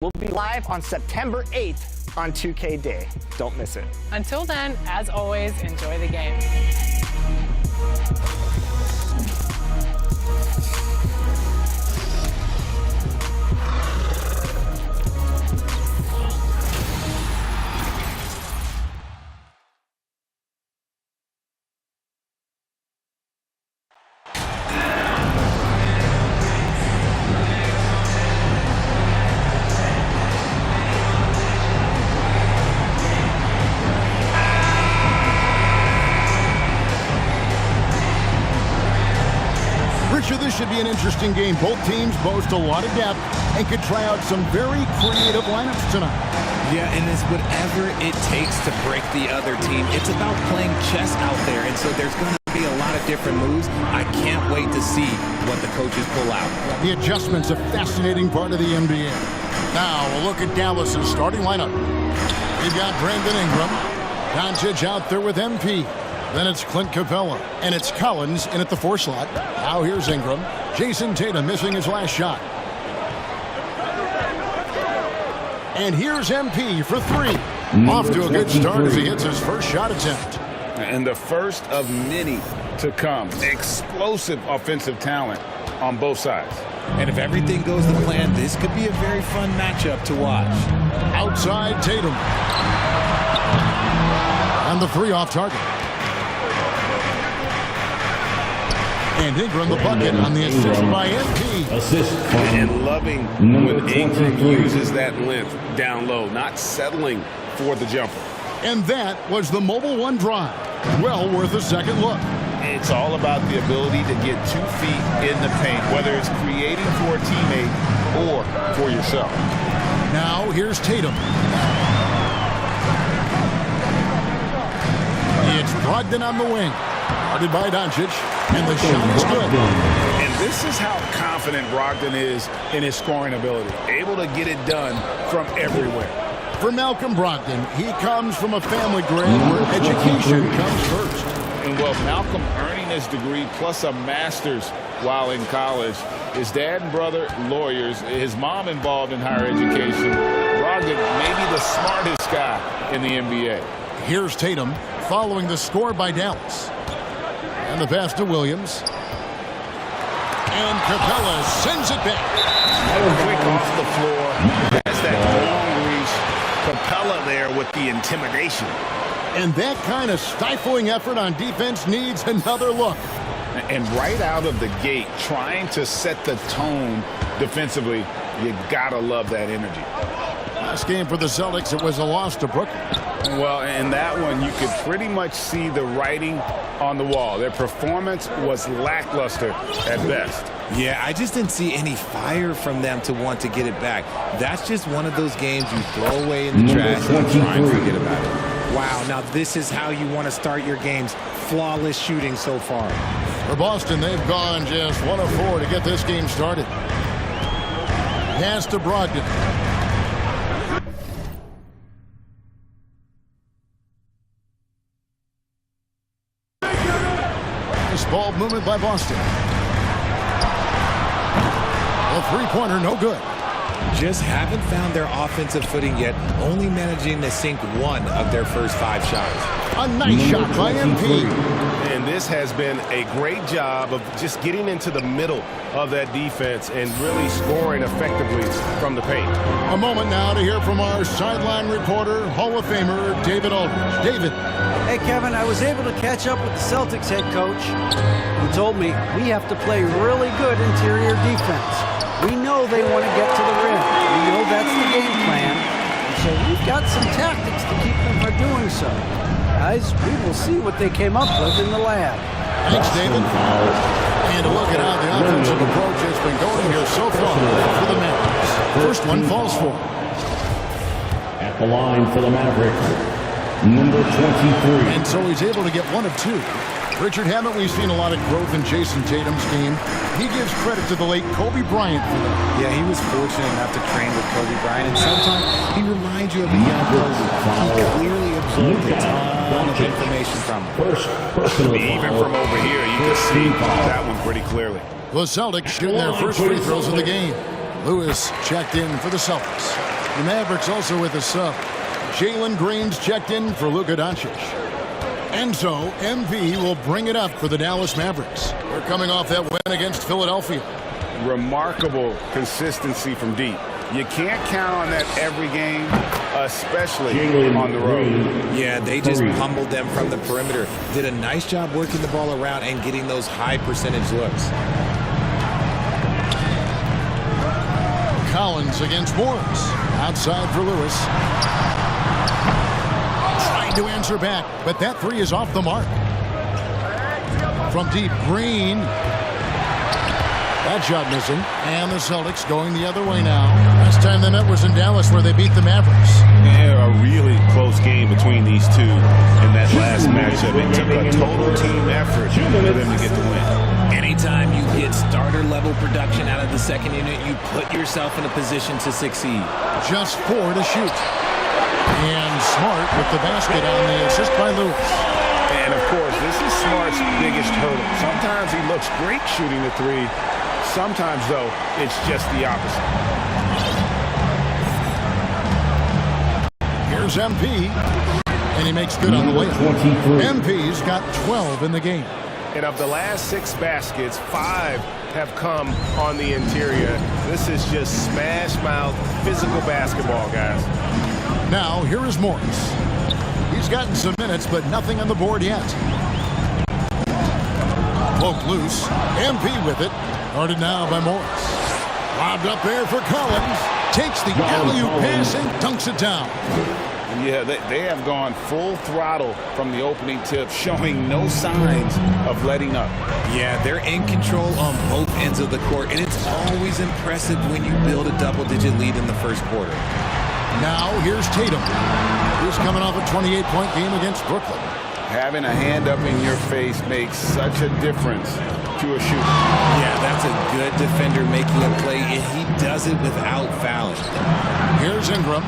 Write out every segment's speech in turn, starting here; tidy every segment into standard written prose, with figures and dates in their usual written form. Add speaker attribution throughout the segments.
Speaker 1: will be live on September 8th on 2K Day. Don't miss it.
Speaker 2: Until then, as always, enjoy the game.
Speaker 3: This should be an interesting game. Both teams boast a lot of depth and could try out some very creative lineups tonight.
Speaker 4: Yeah, and it's whatever it takes to break the other team. It's about playing chess out there, and so there's going to be a lot of different moves. I can't wait to see what the coaches pull out.
Speaker 3: The adjustment's a fascinating part of the NBA. Now, a look at Dallas's starting lineup. We've got Brandon Ingram. Doncic out there with MP. Then it's Clint Capella, and it's Collins in at the 4 slot. Now here's Ingram. Jason Tatum missing his last shot. And here's MP for 3. Off to a good start as he hits his first shot attempt.
Speaker 5: And the first of many to come. Explosive offensive talent on both sides.
Speaker 4: And if everything goes to plan, this could be a very fun matchup to watch.
Speaker 3: Outside Tatum. And the 3 off target. And Ingram the bucket on the assist by MP.
Speaker 6: Assist.
Speaker 5: And loving when Ingram uses that length down low, not settling for the jumper.
Speaker 3: And that was the Mobile One drive. Well worth a second look.
Speaker 5: It's all about the ability to get 2 feet in the paint, whether it's creating for a teammate or for yourself.
Speaker 3: Now here's Tatum. It's Brogdon on the wing. Guarded by Doncic. And the shot is good.
Speaker 5: And this is how confident Brogdon is in his scoring ability. Able to get it done from everywhere.
Speaker 3: For Malcolm Brogdon, he comes from a family grade where education comes first.
Speaker 5: And well, Malcolm earning his degree plus a master's while in college. His dad and brother, lawyers. His mom involved in higher education. Brogdon maybe the smartest guy in the NBA.
Speaker 3: Here's Tatum following the score by Dallas. And the pass to Williams. And Capella sends it back.
Speaker 5: Quick off the floor. Has that long reach. Capella there with the intimidation.
Speaker 3: And that kind of stifling effort on defense needs another look.
Speaker 5: And right out of the gate, trying to set the tone defensively, you gotta love that energy.
Speaker 3: Last game for the Celtics, it was a loss to Brooklyn.
Speaker 5: Well, in that one, you could pretty much see the writing on the wall. Their performance was lackluster at best.
Speaker 4: Yeah, I just didn't see any fire from them to want to get it back. That's just one of those games you throw away in the trash and try and forget about it. Wow, now this is how you want to start your games. Flawless shooting so far.
Speaker 3: For Boston, they've gone just 1 of 4 to get this game started. Pass to Brogdon. Ball movement by Boston. A 3-pointer, no good.
Speaker 4: Just haven't found their offensive footing yet, only managing to sink 1 of their first 5 shots.
Speaker 3: A nice shot by MP.
Speaker 5: And this has been a great job of just getting into the middle of that defense and really scoring effectively from the paint.
Speaker 3: A moment now to hear from our sideline reporter, Hall of Famer David Aldridge. David.
Speaker 7: Hey, Kevin, I was able to catch up with the Celtics head coach, who told me we have to play really good interior defense. We know they want to get to the rim. We know that's the game plan. And so we've got some tactics to keep them from doing so. Guys, we will see what they came up with in the lab.
Speaker 3: Thanks, David. And a look at how the offensive approach has been going here so far for the Mavericks. First one falls for.
Speaker 6: At the line for the Mavericks, number 23.
Speaker 3: And so he's able to get 1 of 2. Richard, haven't we seen a lot of growth in Jason Tatum's game? He gives credit to the late Kobe Bryant for that.
Speaker 4: Yeah, he was fortunate enough to train with Kobe Bryant, and sometimes he reminds you of a young Kobe. He clearly absorbed a ton of information from him.
Speaker 5: Even from over here, you can see that one pretty clearly.
Speaker 3: The Celtics shooting their first free throws of the game. Lewis checked in for the Celtics. The Mavericks also with a sub. Jalen Green's checked in for Luka Doncic. And so MP will bring it up for the Dallas Mavericks. They're coming off that win against Philadelphia.
Speaker 5: Remarkable consistency from deep. You can't count on that every game, especially on the road.
Speaker 4: Yeah, they just pummeled them from the perimeter. Did a nice job working the ball around and getting those high percentage looks.
Speaker 3: Collins against Morris. Outside for Lewis. Trying to answer back, but that three is off the mark. From deep, Green. That shot missing. And the Celtics going the other way now. Last time the net was in Dallas where they beat the Mavericks.
Speaker 5: Yeah, a really close game between these two in that last matchup. It took a total team effort for them to get the win.
Speaker 4: Anytime you get starter level production out of the second unit, you put yourself in a position to succeed.
Speaker 3: Just 4 to shoot. And Smart with the basket on the assist by Lewis.
Speaker 5: And of course, this is Smart's biggest hurdle. Sometimes he looks great shooting the three. Sometimes, though, it's just the opposite.
Speaker 3: Here's MP. And he makes good on the layup. MP's got 12 in the game.
Speaker 8: And of the last 6 baskets, 5 have come on the interior. This is just smash-mouth physical basketball, guys.
Speaker 3: Now, here is Morris. He's gotten some minutes, but nothing on the board yet. Poked loose. MP with it. Guarded now by Morris. Lobbed up there for Collins. Takes the alley-oop pass and dunks it down.
Speaker 5: Yeah, they have gone full throttle from the opening tip, showing no signs of letting up.
Speaker 4: Yeah, they're in control on both ends of the court, and it's always impressive when you build a double-digit lead in the first quarter.
Speaker 3: Now, here's Tatum. He's coming off a 28-point game against Brooklyn.
Speaker 5: Having a hand up in your face makes such a difference to a shooter.
Speaker 4: Yeah, that's a good defender making a play, and he does it without fouling.
Speaker 3: Here's Ingram.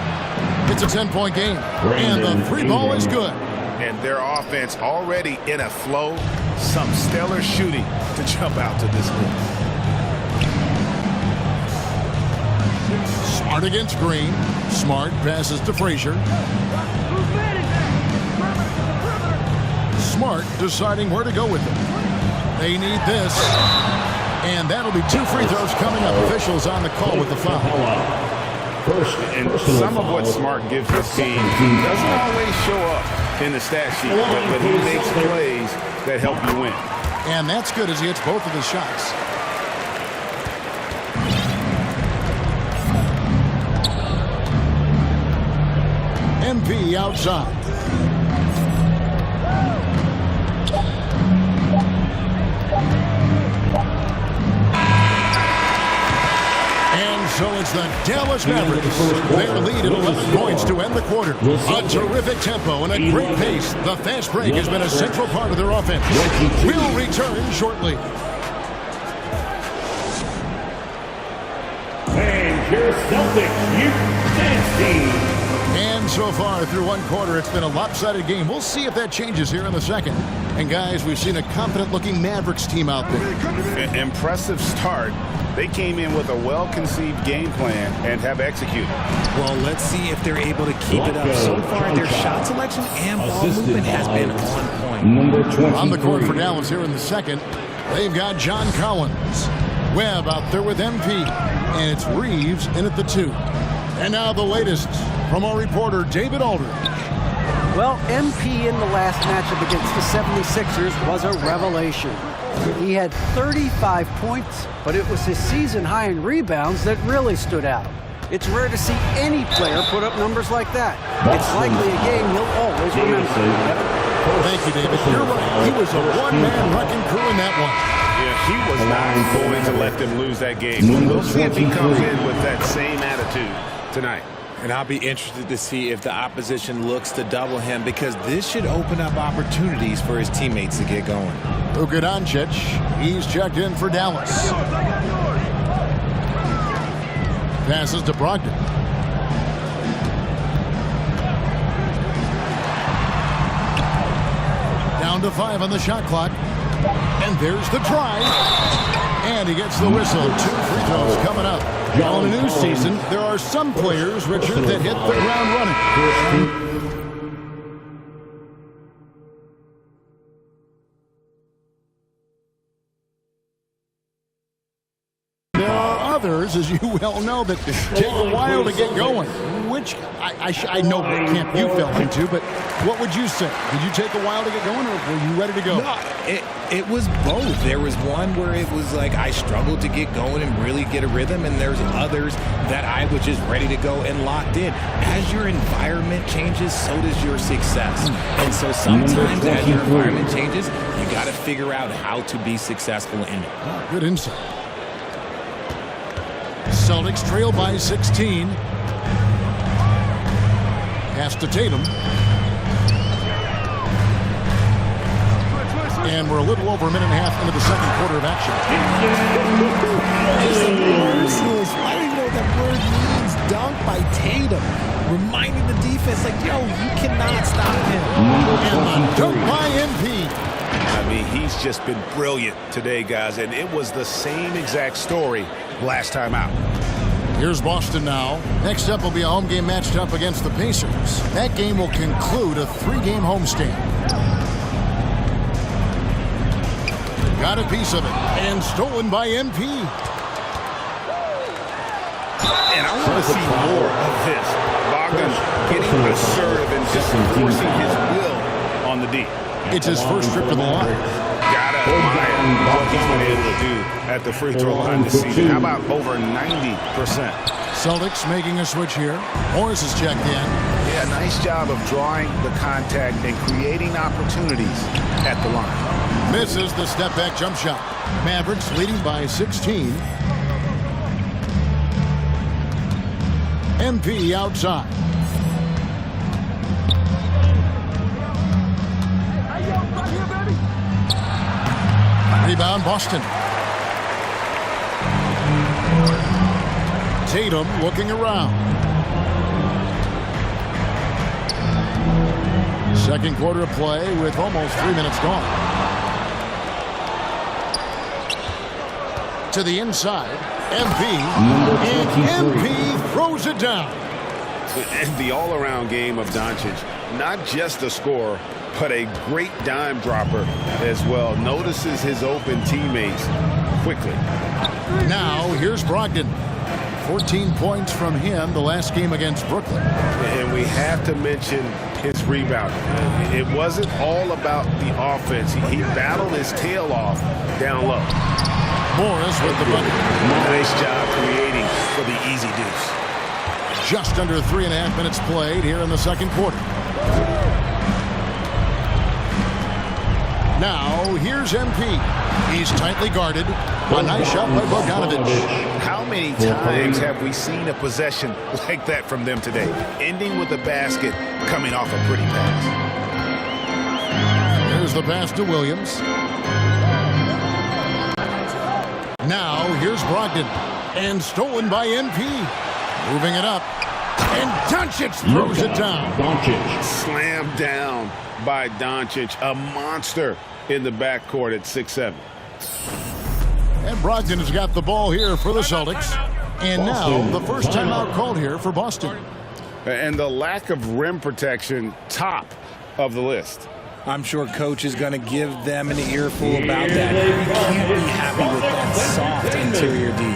Speaker 3: It's a 10-point game, and the free ball is good.
Speaker 8: And their offense already in a flow. Some stellar shooting to jump out to this lead.
Speaker 3: Smart against Green. Smart passes to Frazier. Smart deciding where to go with it. They need this. And that'll be 2 free throws coming up. Officials on the call with the foul.
Speaker 5: And some of what Smart gives this team doesn't always show up in the stat sheet, but he makes plays that help you win.
Speaker 3: And that's good as he hits both of his shots. MP outside. So it's the Dallas Mavericks. Their lead at 11 points to end the quarter. A terrific tempo and a great pace. The fast break has been a central part of their offense. We'll return shortly.
Speaker 6: And here's Celtics Youth Dance Team.
Speaker 3: And so far through one quarter, it's been a lopsided game. We'll see if that changes here in the second. And guys, we've seen a confident-looking Mavericks team out there.
Speaker 5: Impressive start. They came in with a well-conceived game plan and have executed.
Speaker 4: Well, let's see if they're able to keep it up. So far, their shot selection and ball movement has been on point.
Speaker 6: Number 23.
Speaker 3: On the court for Dallas here in the second, they've got John Collins. Webb out there with MP. And it's Reeves in at the 2. And now the latest from our reporter, David Aldridge.
Speaker 7: Well, MP in the last matchup against the 76ers was a revelation. He had 35 points, but it was his season high in rebounds that really stood out. It's rare to see any player put up numbers like that. It's likely a game he'll always remember.
Speaker 3: Thank you, David. You're right. He was a one-man wrecking crew in that one.
Speaker 5: Yeah, he was not going to let them lose that game. We'll see if he comes in with that same attitude tonight.
Speaker 4: And I'll be interested to see if the opposition looks to double him, because this should open up opportunities for his teammates to get going.
Speaker 3: Luka Doncic, he's checked in for Dallas. Passes to Brogdon. Down to 5 on the shot clock. And there's the try. And he gets the whistle. 2 free throws coming up. Well, in a new season, there are some players, Richard, that hit the ground running. There are others, as you well know, that take a while to get going. Which I know what camp you fell into, but what would you say? Did you take a while to get going, or were you ready to go?
Speaker 4: No, it was both. There was one where it was like I struggled to get going and really get a rhythm, and there's others that I was just ready to go and locked in. As your environment changes, so does your success. And so sometimes as your environment changes, you got to figure out how to be successful in it.
Speaker 3: Oh, good insight. Celtics trail by 16. Pass to Tatum. And we're a little over a minute and a half into the second quarter of action.
Speaker 4: I don't even know what that word means. Dunk by Tatum. Reminding the defense, like, yo, you cannot stop him.
Speaker 3: And dunk by MP.
Speaker 8: I mean, he's just been brilliant today, guys, and it was the same exact story last time out.
Speaker 3: Here's Boston now. Next up will be a home game matched up against the Pacers. That game will conclude a 3-game homestand. Got a piece of it, and stolen by MP.
Speaker 5: And I want to see more of this. Bogdan getting assertive and just forcing his will on the D.
Speaker 3: It's his first trip to the line.
Speaker 5: Gotta admire what he's been able to do at the free throw line this season. How about over 90%?
Speaker 3: Celtics making a switch here. Morris is checked in.
Speaker 5: Yeah, nice job of drawing the contact and creating opportunities at the line.
Speaker 3: Misses the step-back jump shot. Mavericks leading by 16. MP outside. Rebound, Boston. Tatum looking around. Second quarter of play with almost 3 minutes gone. To the inside, MP. And MP throws it down.
Speaker 5: And the all-around game of Doncic, not just a scorer, but a great dime dropper as well. Notices his open teammates quickly.
Speaker 3: Now here's Brogdon. 14 points from him the last game against Brooklyn.
Speaker 8: And we have to mention his rebound. It wasn't all about the offense. He battled his tail off down low.
Speaker 3: Morris with the bucket.
Speaker 8: Nice job creating for the easy deuce.
Speaker 3: Just under 3.5 minutes played here in the second quarter. Now, here's MP. He's tightly guarded. A nice shot by Bogdanovich.
Speaker 5: How many times have we seen a possession like that from them today? Ending with a basket, coming off a pretty pass.
Speaker 3: Here's the pass to Williams. Now, here's Brogdon. And stolen by MP. Moving it up. And Doncic throws it down.
Speaker 6: Doncic.
Speaker 5: Slammed down by Doncic, a monster in the backcourt at 6'7".
Speaker 3: And Brogdon has got the ball here for the Celtics. And now the first timeout called here for Boston.
Speaker 5: And the lack of rim protection, top of the list.
Speaker 4: I'm sure coach is going to give them an earful about that. You can't be happy with that soft interior D.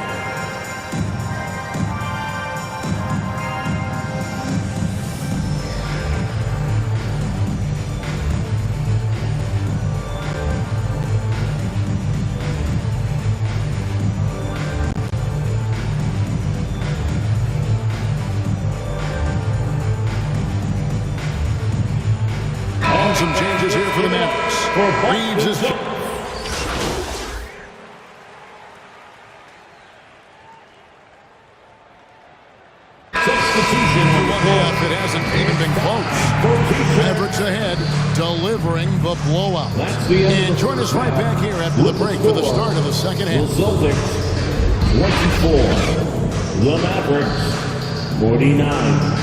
Speaker 3: Some changes here for the Mavericks. Reeves is...
Speaker 6: Substitution on the
Speaker 3: Half, it hasn't even been close. Mavericks ahead, delivering the blowout. And join us right back here after the break for the start of the second half.
Speaker 6: The Celtics 24. The Mavericks 49.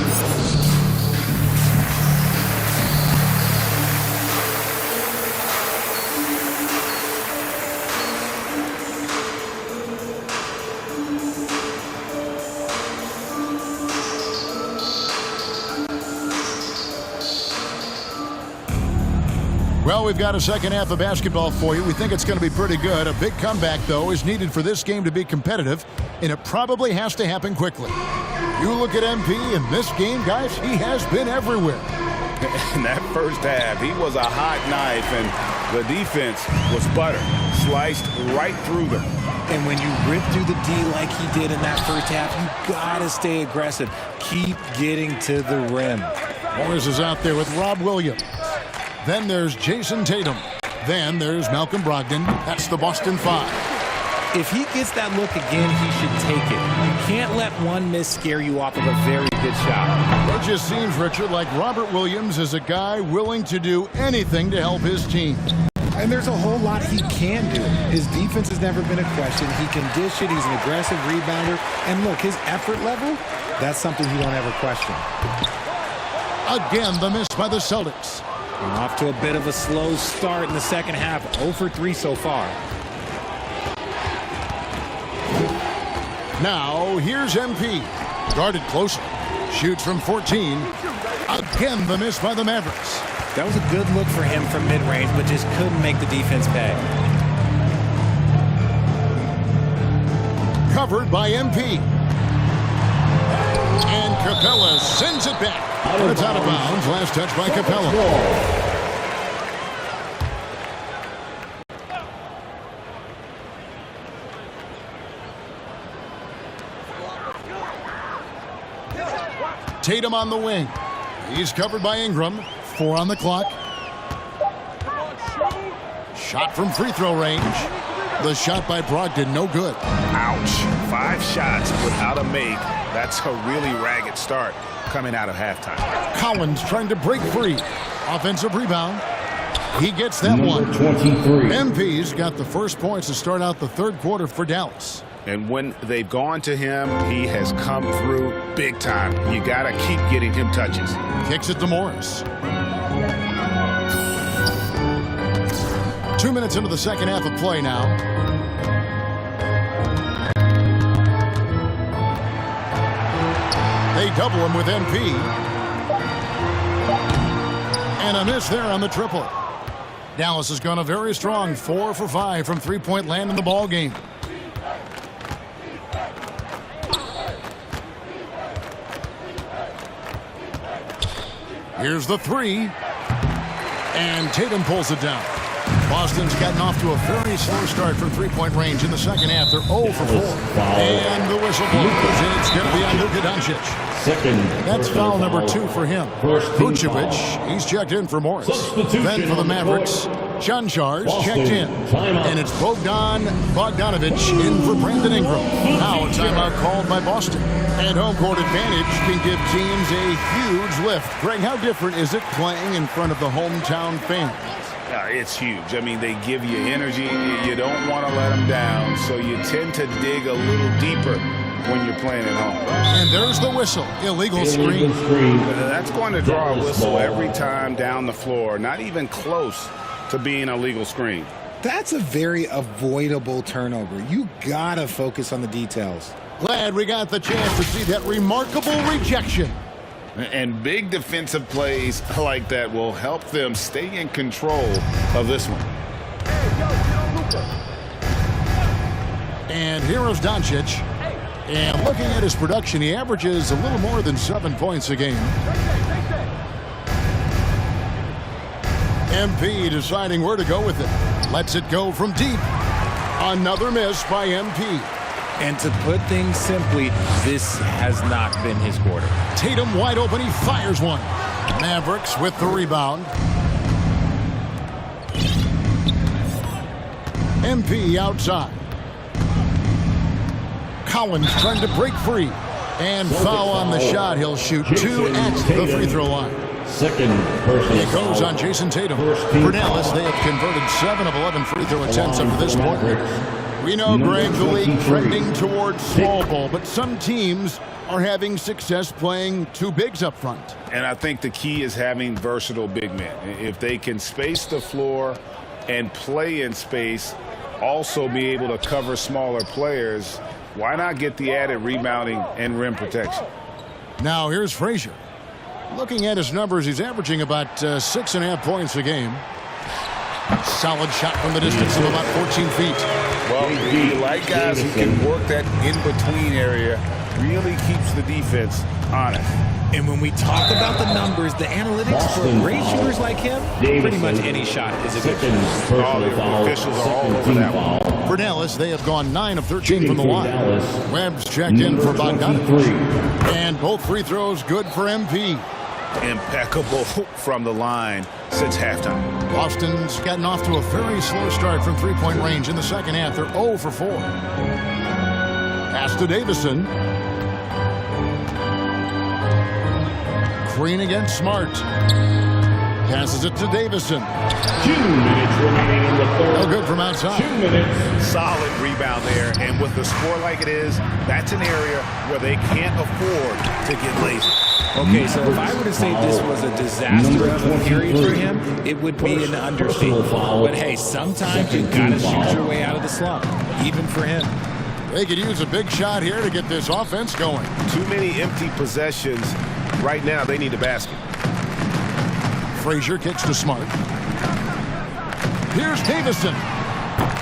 Speaker 3: Well, we've got a second half of basketball for you. We think it's going to be pretty good. A big comeback, though, is needed for this game to be competitive, and it probably has to happen quickly. You look at MP in this game, guys, he has been everywhere.
Speaker 5: In that first half, he was a hot knife, and the defense was butter, sliced right through them.
Speaker 4: And when you rip through the D like he did in that first half, you gotta stay aggressive. Keep getting to the rim.
Speaker 3: Morris is out there with Rob Williams. Then there's Jason Tatum. Then there's Malcolm Brogdon. That's the Boston Five.
Speaker 4: If he gets that look again, he should take it. You can't let one miss scare you off of a very good shot.
Speaker 3: It just seems, Richard, like Robert Williams is a guy willing to do anything to help his team.
Speaker 4: And there's a whole lot he can do. His defense has never been a question. He can dish it. He's an aggressive rebounder. And look, his effort level, that's something you don't ever question.
Speaker 3: Again, the miss by the Celtics.
Speaker 4: And off to a bit of a slow start in the second half. 0 for 3 so far.
Speaker 3: Now, here's MP. Guarded closer. Shoots from 14. Again, the miss by the Mavericks.
Speaker 4: That was a good look for him from mid-range, but just couldn't make the defense pay.
Speaker 3: Covered by MP. And Capella sends it back. But it's out of bounds. Last touch by Capella. Tatum on the wing. He's covered by Ingram. 4 on the clock. Shot from free throw range. The shot by Brogdon, no good.
Speaker 8: Ouch. 5 shots without a make. That's a really ragged start coming out of halftime.
Speaker 3: Collins trying to break free. Offensive rebound. He gets that one.
Speaker 6: 23.
Speaker 3: MP's got the first points to start out the third quarter for Dallas.
Speaker 5: And when they've gone to him, he has come through big time. You got to keep getting him touches.
Speaker 3: Kicks it to Morris. 2 minutes into the second half of play now. They double him with MP. And a miss there on the triple. Dallas has gone a very strong 4 for 5 from three-point land in the ball game. Here's the three. And Tatum pulls it down. Boston's gotten off to a very slow start from three-point range in the second half. They're 0 for 4. And the whistle blows. It's going to be on Luka Doncic. That's foul number 2 for him. Vucevic, he's checked in for Morris. Then for the Mavericks, Chanchars checked in. And it's Bogdanovich in for Brandon Ingram. Now a timeout called by Boston. And home court advantage can give teams a huge lift. Greg, how different is it playing in front of the hometown fans?
Speaker 5: It's huge. I mean, they give you energy. You don't want to let them down, so you tend to dig a little deeper when you're playing at home.
Speaker 3: And there's the whistle. Illegal screen.
Speaker 5: That's going to draw a whistle every time down the floor. Not even close to being a legal screen.
Speaker 4: That's a very avoidable turnover. You got to focus on the details.
Speaker 3: Glad we got the chance to see that remarkable rejection.
Speaker 5: And big defensive plays like that will help them stay in control of this one.
Speaker 3: And here is Doncic. And looking at his production, he averages a little more than 7 points a game. MP deciding where to go with it. Lets it go from deep. Another miss by MP.
Speaker 4: And to put things simply, this has not been his quarter.
Speaker 3: Tatum wide open. He fires one. Mavericks with the rebound. MP outside. Collins trying to break free. And foul on the shot. He'll shoot 2 at the free throw line.
Speaker 6: Second person.
Speaker 3: It goes on Jason Tatum. For Dallas, they have converted 7 of 11 free throw attempts up to this point. We know, Greg, the league trending towards small ball, but some teams are having success playing 2 bigs up front.
Speaker 5: And I think the key is having versatile big men. If they can space the floor and play in space, also be able to cover smaller players, why not get the added rebounding and rim protection?
Speaker 3: Now here's Frazier. Looking at his numbers, he's averaging about 6.5 points a game. Solid shot from the distance of about 14 feet.
Speaker 5: Well, you like guys who can work that in-between area, really keeps the defense honest.
Speaker 4: And when we talk about the numbers, the analytics for great shooters like him, pretty much any shot is a good shot.
Speaker 5: All the officials are all over that one.
Speaker 3: For Dallas, they have gone 9 of 13 from the line. Webb's checked in for Bogdanovich. And both free throws good for MP.
Speaker 5: Impeccable from the line since halftime.
Speaker 3: Boston's gotten off to a very slow start from three-point range in the second half. They're 0 for 4. Pass to Davison. Green against Smart. Passes it to Davison.
Speaker 6: 2 minutes remaining in the third.
Speaker 3: No good from outside.
Speaker 6: 2 minutes.
Speaker 8: Solid rebound there, and with the score like it is, that's an area where they can't afford to get lazy.
Speaker 4: Okay, so if I were to say this was a disaster of a period for him, it would be an understatement. But hey, sometimes you gotta shoot your way out of the slump, even for him.
Speaker 3: They could use a big shot here to get this offense going.
Speaker 8: Too many empty possessions. Right now, they need a basket.
Speaker 3: Frazier kicks to Smart. Here's Davison.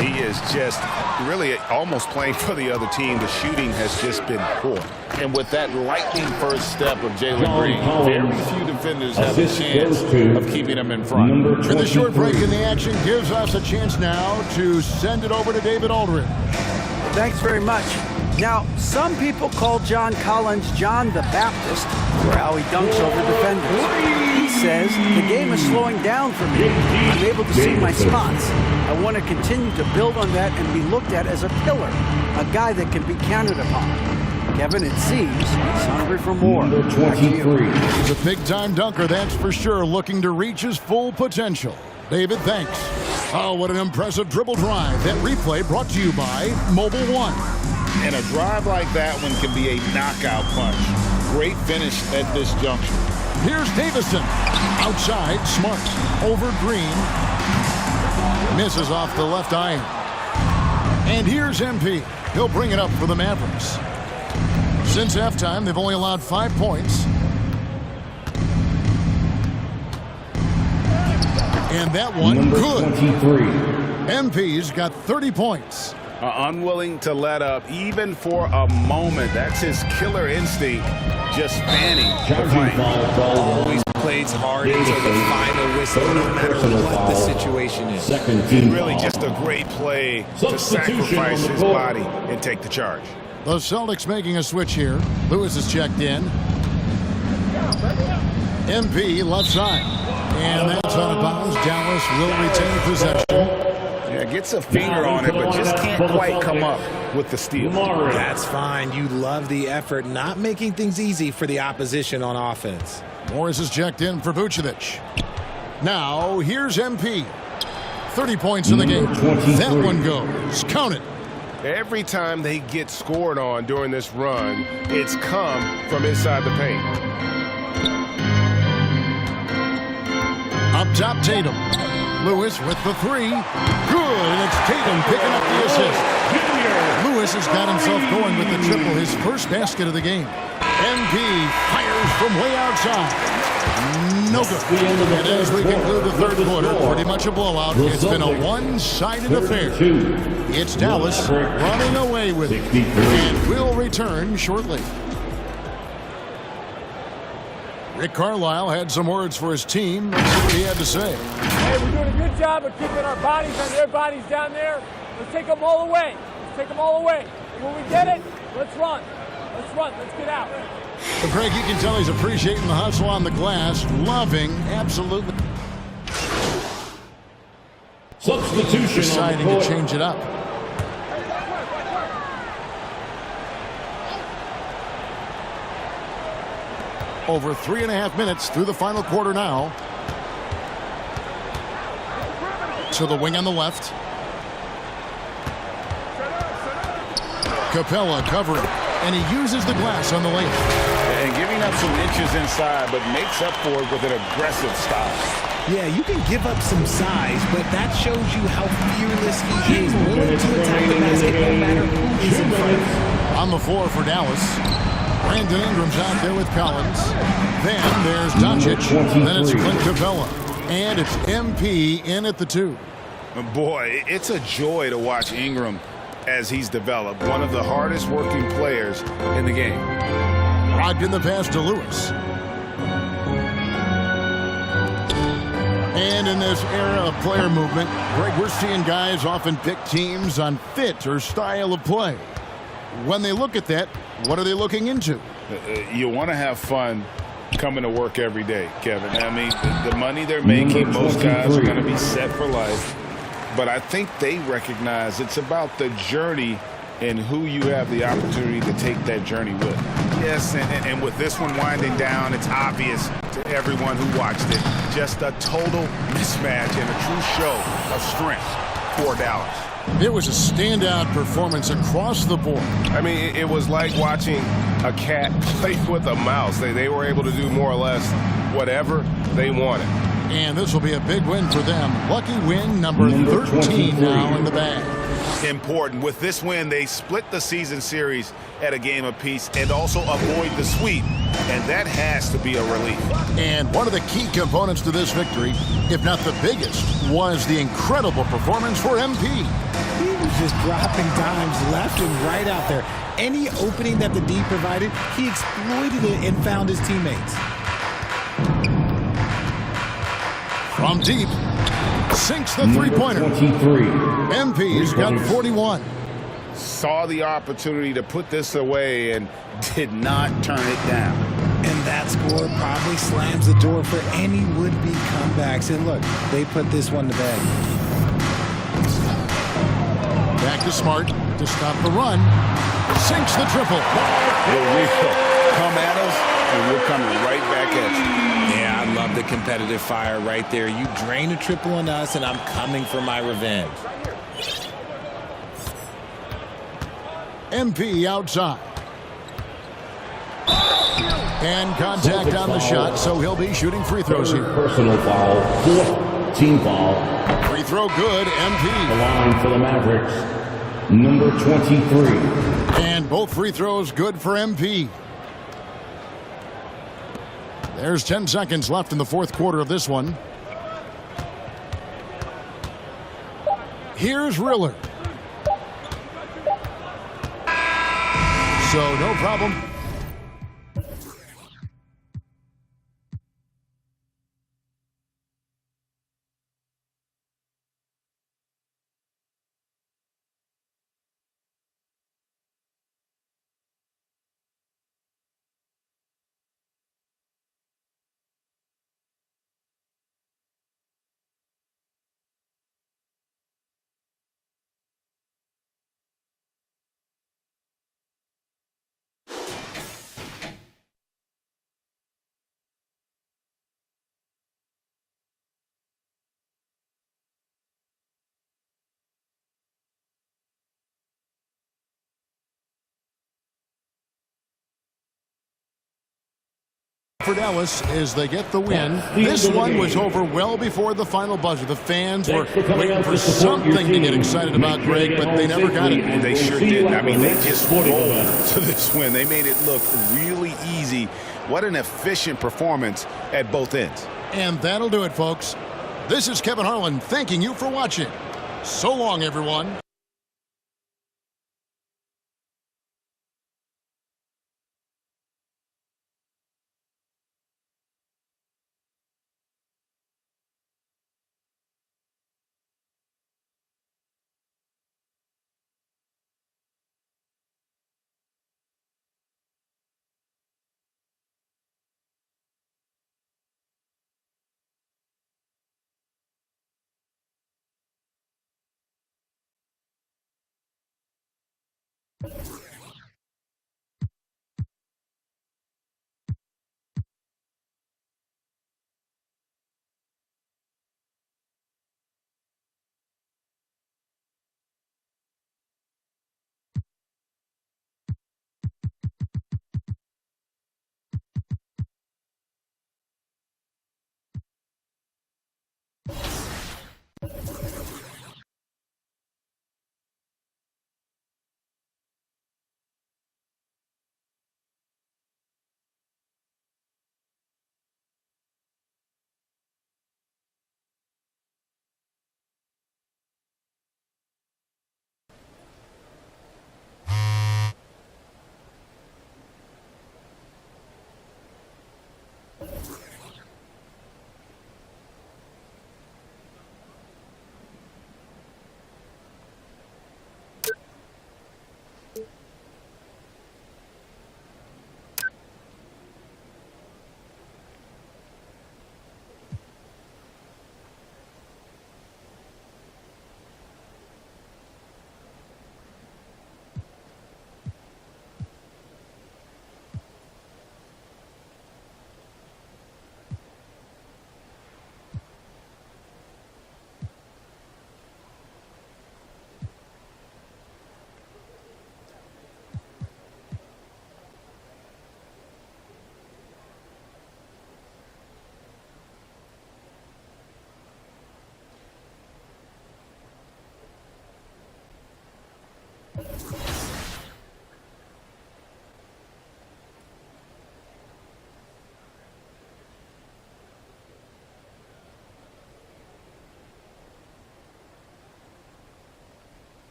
Speaker 8: He is just really almost playing for the other team. The shooting has just been poor.
Speaker 5: And with that lightning first step of Jalen Green, very few defenders have a chance of keeping them in front.
Speaker 3: And the short break in the action gives us a chance now to send it over to David Aldridge.
Speaker 7: Thanks very much. Now, some people call John Collins John the Baptist for how he dunks over defenders. He says, the game is slowing down for me. I'm able to see my spots. I want to continue to build on that and be looked at as a pillar, a guy that can be counted upon. Kevin, it seems he's hungry for more.
Speaker 6: Number 23.
Speaker 3: He's a big-time dunker, that's for sure, looking to reach his full potential. David, thanks. Oh, what an impressive dribble drive. That replay brought to you by Mobile One.
Speaker 5: And a drive like that one can be a knockout punch. Great finish at this juncture.
Speaker 3: Here's Davison. Outside, Smart. Over Green. Misses off the left iron. And here's MP. He'll bring it up for the Mavericks. Since halftime, they've only allowed 5 points. And that one,
Speaker 6: Number
Speaker 3: good.
Speaker 6: 23.
Speaker 3: MP's got 30 points.
Speaker 5: Unwilling to let up even for a moment. That's his killer instinct, just fanning the
Speaker 6: Charging
Speaker 5: flame.
Speaker 4: Always plays hard until the final whistle, no matter what the situation is.
Speaker 6: Second team
Speaker 5: Really
Speaker 6: foul.
Speaker 5: just a great play to
Speaker 6: Substitution
Speaker 5: sacrifice
Speaker 6: on the
Speaker 5: his
Speaker 6: court.
Speaker 5: body and take the charge.
Speaker 3: The Celtics making a switch here. Lewis is checked in. MP left side. And that's out of bounds. Dallas will retain possession.
Speaker 5: Yeah, gets a finger on it, but just can't quite come up with the steal.
Speaker 4: That's fine. You love the effort, not making things easy for the opposition on offense.
Speaker 3: Morris is checked in for Vucevic. Now, here's MP. 30 points in the game.
Speaker 6: Number 23.
Speaker 3: That one goes. Count it.
Speaker 8: Every time they get scored on during this run, it's come from inside the paint.
Speaker 3: Up top, Tatum. Lewis with the three. Good, and it's Tatum picking up the assist. Lewis has got himself going with the triple, his first basket of the game. MP fires from way outside. No good. And as we conclude the third quarter, pretty much a blowout. It's been a one-sided affair. It's Dallas running away with it. And we'll return shortly. Rick Carlisle had some words for his team. Let's see what he had to say.
Speaker 9: Hey, we're doing a good job of keeping our bodies on their bodies down there. Let's take them all away. Let's take them all away. And when we get it, let's run. Let's run. Let's get out.
Speaker 3: But Craig, you can tell he's appreciating the hustle on the glass. Loving, absolutely.
Speaker 6: Substitution
Speaker 3: Deciding
Speaker 6: on the
Speaker 3: to
Speaker 6: court.
Speaker 3: change it up. Over 3.5 minutes through the final quarter now. To the wing on the left. Capella covering, and he uses the glass on the lane.
Speaker 5: And giving up some inches inside, but makes up for it with an aggressive style.
Speaker 4: Yeah, you can give up some size, but that shows you how fearless he is, willing to attack the basket no matter who is in front of him.
Speaker 3: On the floor for Dallas. Brandon Ingram's out there with Collins. Then there's Doncic. Then it's Clint Capella. And it's MP in at the 2.
Speaker 5: Boy, it's a joy to watch Ingram as he's developed. One of the hardest working players in the game.
Speaker 3: Brogdon the pass to Lewis. And in this era of player movement, Greg, we're seeing guys often pick teams on fit or style of play. When they look at that, what are they looking into?
Speaker 5: You want to have fun coming to work every day, Kevin. I mean, the money they're making, most guys are going to be set for life. But I think they recognize it's about the journey and who you have the opportunity to take that journey with.
Speaker 8: Yes, and with this one winding down, it's obvious to everyone who watched it. Just a total mismatch and a true show of strength for Dallas.
Speaker 3: It was a standout performance across the board.
Speaker 8: I mean, it was like watching a cat play with a mouse. They were able to do more or less whatever they wanted.
Speaker 3: And this will be a big win for them. Lucky win number 13 now in the bag.
Speaker 5: Important. With this win, they split the season series at a game apiece and also avoid the sweep. And that has to be a relief.
Speaker 3: And one of the key components to this victory, if not the biggest, was the incredible performance for MP.
Speaker 4: He was just dropping dimes left and right out there. Any opening that the D provided, he exploited it and found his teammates.
Speaker 3: From deep, sinks the three-pointer. MP's got 41.
Speaker 5: Saw the opportunity to put this away and did not turn it down.
Speaker 4: And that score probably slams the door for any would-be comebacks. And look, they put this one to bed.
Speaker 3: Back to Smart to stop the run. Sinks the triple.
Speaker 5: Here we go. Come at us, and we're coming right back at you.
Speaker 4: Yeah, I love the competitive fire right there. You drain a triple on us, and I'm coming for my revenge.
Speaker 3: MP outside. And contact on the shot, so he'll be shooting free throws here.
Speaker 6: Personal foul, fourth team foul.
Speaker 3: Free throw good,
Speaker 6: The
Speaker 3: MP.
Speaker 6: line for the Mavericks, number 23.
Speaker 3: And both free throws good for MP. There's 10 seconds left in the fourth quarter of this one. Here's Riller. So no problem. For Dallas as they get the win. This one was over well before the final buzzer. The fans were waiting for something to get excited about, Greg, but they never got it.
Speaker 5: And they sure did. I mean, they just rolled to this win. They made it look really easy. What an efficient performance at both ends.
Speaker 3: And that'll do it, folks. This is Kevin Harlan thanking you for watching. So long, everyone.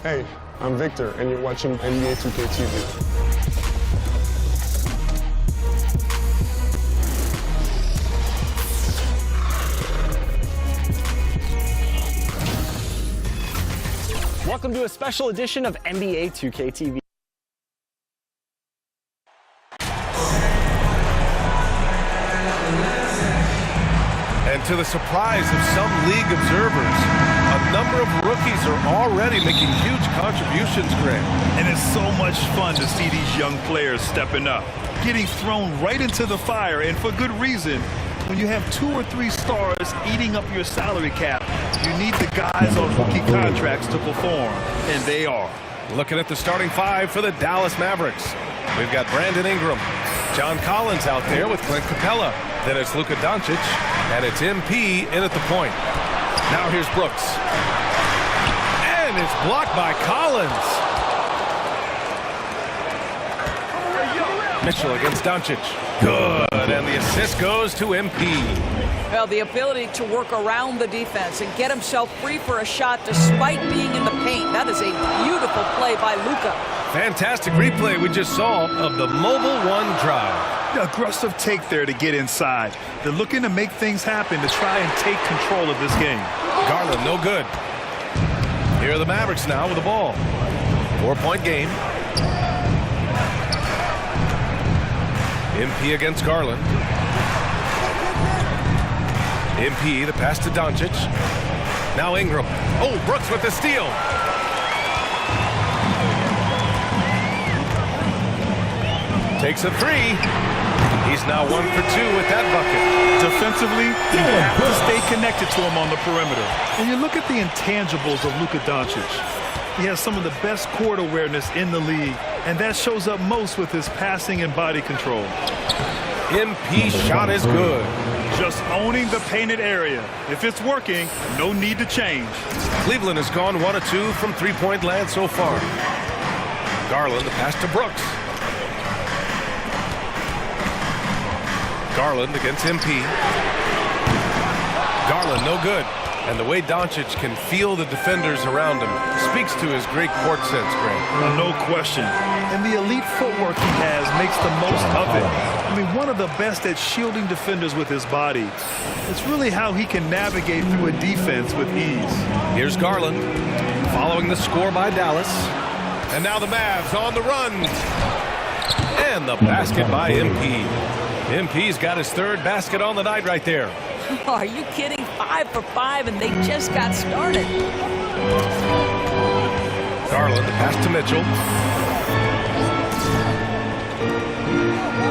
Speaker 10: Hey, I'm Victor, and you're watching NBA 2K TV.
Speaker 1: Welcome to a special edition of NBA 2K TV.
Speaker 11: And to the surprise of some league observers, a number of rookies are already making huge contributions, Grant.
Speaker 12: And it's so much fun to see these young players stepping up, getting thrown right into the fire, and for good reason. When you have 2 or 3 stars eating up your salary cap, you need the guys on rookie contracts to perform, and they are.
Speaker 11: Looking at the starting 5 for the Dallas Mavericks. We've got Brandon Ingram, John Collins out there with Clint Capella. Then it's Luka Doncic, and it's MP in at the point. Now here's Brooks. And it's blocked by Collins. Mitchell against Doncic. Good, and the assist goes to MP.
Speaker 13: Well, the ability to work around the defense and get himself free for a shot despite being in the paint. That is a beautiful play by Luka.
Speaker 11: Fantastic replay we just saw of the mobile one drive.
Speaker 12: Aggressive take there to get inside. They're looking to make things happen to try and take control of this game.
Speaker 11: Garland, no good. Here are the Mavericks now with the ball. 4-point game. MP against Garland. MP, the pass to Doncic. Now Ingram. Oh, Brooks with the steal. Takes a 3. He's now 1 for 2 with that bucket.
Speaker 12: Defensively, you have to stay connected to him on the perimeter. And you look at the intangibles of Luka Doncic. He has some of the best court awareness in the league, and that shows up most with his passing and body control.
Speaker 11: MP shot is good.
Speaker 12: Just owning the painted area. If it's working, no need to change.
Speaker 11: Cleveland has gone 1 of 2 from three-point land so far. Garland, the pass to Brooks. Garland against MP. Garland, no good. And the way Doncic can feel the defenders around him speaks to his great court sense, Grant.
Speaker 12: No question. And the elite footwork he has makes the most of it. I mean, one of the best at shielding defenders with his body. It's really how he can navigate through a defense with ease.
Speaker 11: Here's Garland following the score by Dallas. And now the Mavs on the run. And the basket by MP. MP's got his 3rd basket on the night right there.
Speaker 13: Are you kidding? 5 for 5, and they just got started.
Speaker 11: Garland, the pass to Mitchell.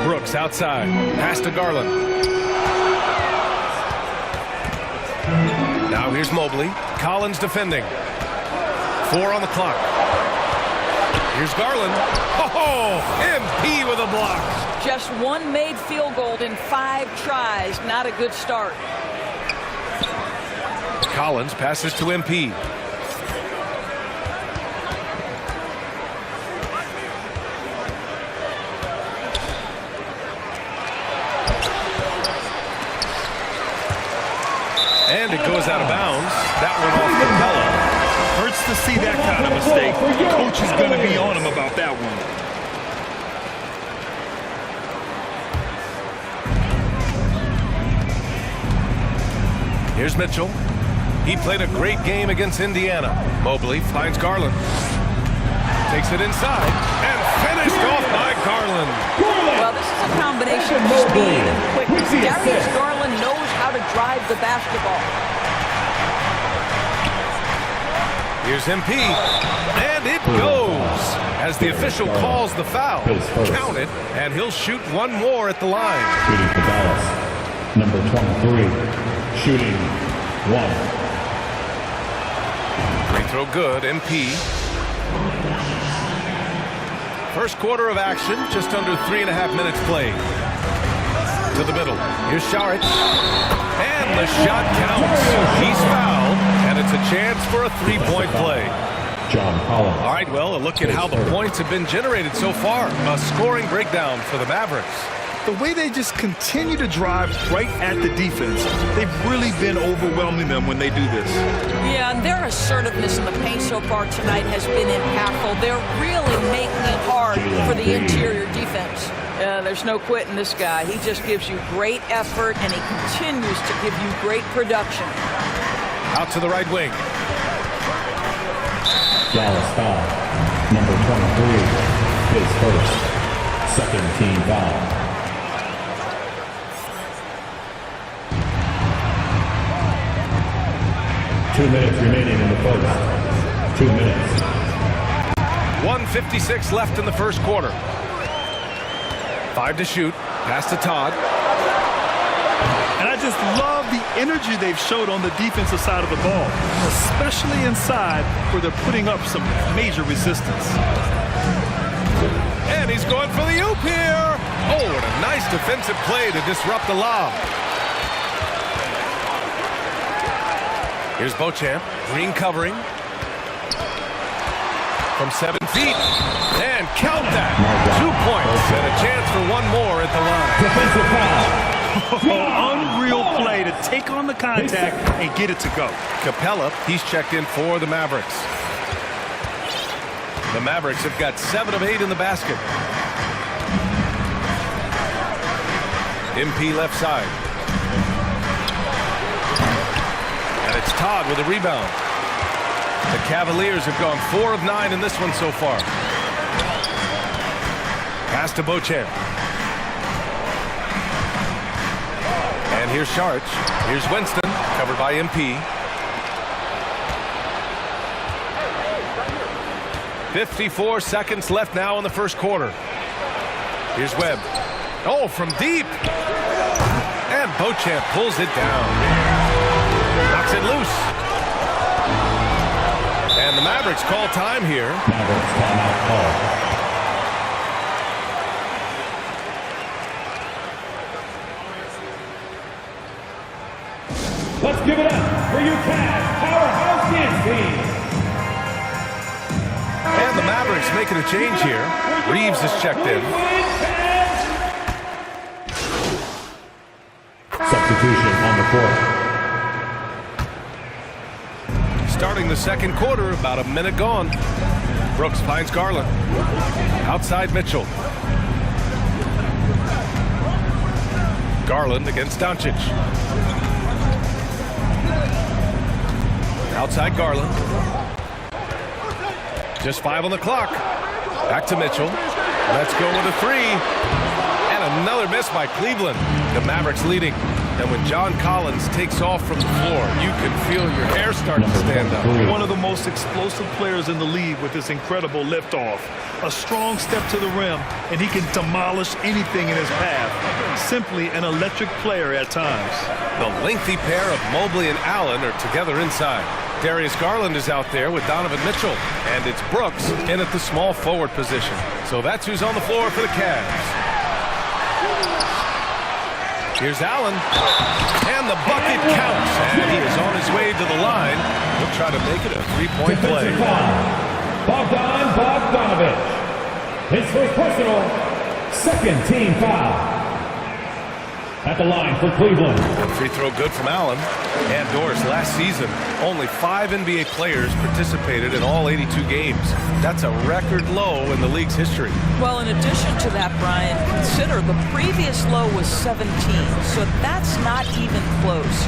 Speaker 11: Brooks outside. Pass to Garland. Now here's Mobley. Collins defending. 4 on the clock. Here's Garland. Oh, MP with a block.
Speaker 13: Just 1 made field goal in 5 tries. Not a good start.
Speaker 11: Collins passes to MP. And it goes out of bounds. That one off Capella.
Speaker 12: Hurts to see that kind of mistake. Coach is going to be on him about that one.
Speaker 11: Here's Mitchell. He played a great game against Indiana. Mobley finds Garland. Takes it inside and finished off by Garland.
Speaker 13: Well, this is a combination of speed and quickness. Darius Garland knows how to drive the basketball.
Speaker 11: Here's MP, and it goes as the official calls the foul. Count it, and he'll shoot 1 more at the line.
Speaker 6: Shooting for Dallas, number 23, shooting 1.
Speaker 11: Free throw good, MP. First quarter of action, just under 3.5 minutes played. To the middle, here's Saric, and the shot counts. He's fouled, and it's a chance for a 3-point play.
Speaker 6: John Collins.
Speaker 11: All right, well, a look at how the points have been generated so far. A scoring breakdown for the Mavericks.
Speaker 12: the way they just continue to drive right at the defense, they've really been overwhelming them when they do this.
Speaker 13: Yeah, and their assertiveness in the paint so far tonight has been impactful. They're really making it hard for the interior defense. There's no quitting this guy. He just gives you great effort, and he continues to give you great production.
Speaker 11: Out to the right wing.
Speaker 6: Dallas foul. Number 23. His first. Second team foul. Minutes remaining in the first. 2 minutes.
Speaker 11: 1:56 left in the first quarter. 5 to shoot. Pass to Todd.
Speaker 12: And I just love the energy they've showed on the defensive side of the ball, especially inside where they're putting up some major resistance.
Speaker 11: And he's going for the oop here. Oh, what a nice defensive play to disrupt the lob. Here's Beauchamp. Green covering. From 7 feet. And count that. 2 points. And a chance for one more at the line.
Speaker 6: Defensive foul.
Speaker 12: Unreal play to take on the contact and get it to go.
Speaker 11: Capella, he's checked in for the Mavericks. The Mavericks have got 7 of 8 in the basket. MP left side. And it's Todd with a rebound. The Cavaliers have gone 4 of 9 in this one so far. Pass to Beauchamp. And here's Sharch. Here's Winston, covered by MP. 54 seconds left now in the first quarter. Here's Webb. Oh, from deep. And Beauchamp pulls it down. Knocks it loose. And the Mavericks call time here.
Speaker 6: Mavericks timeout call. Let's give it up for your Cavs powerhouse dance team.
Speaker 11: And the Mavericks making a change here. Reeves is checked in.
Speaker 6: Substitution on the court.
Speaker 11: Starting the second quarter, about a minute gone. Brooks finds Garland. Outside Mitchell. Garland against Doncic. Outside Garland. Just 5 on the clock. Back to Mitchell. Let's go with a 3. And another miss by Cleveland. The Mavericks leading. And when John Collins takes off from the floor, you can feel your hair start to stand up.
Speaker 12: One of the most explosive players in the league with this incredible liftoff. A strong step to the rim, and he can demolish anything in his path. Simply an electric player at times.
Speaker 11: The lengthy pair of Mobley and Allen are together inside. Darius Garland is out there with Donovan Mitchell. And it's Brooks in at the small forward position. So that's who's on the floor for the Cavs. Here's Allen. And the bucket counts. And he is on his way to the line. He'll try to make it a 3-point play.
Speaker 6: Bogdan Bogdanovic. His first personal, second team foul. At the line for Cleveland.
Speaker 11: Free throw good from Allen. And Doris, last season, only 5 NBA players participated in all 82 games. That's a record low in the league's history.
Speaker 13: Well, in addition to that, Brian, consider the previous low was 17, so that's not even close.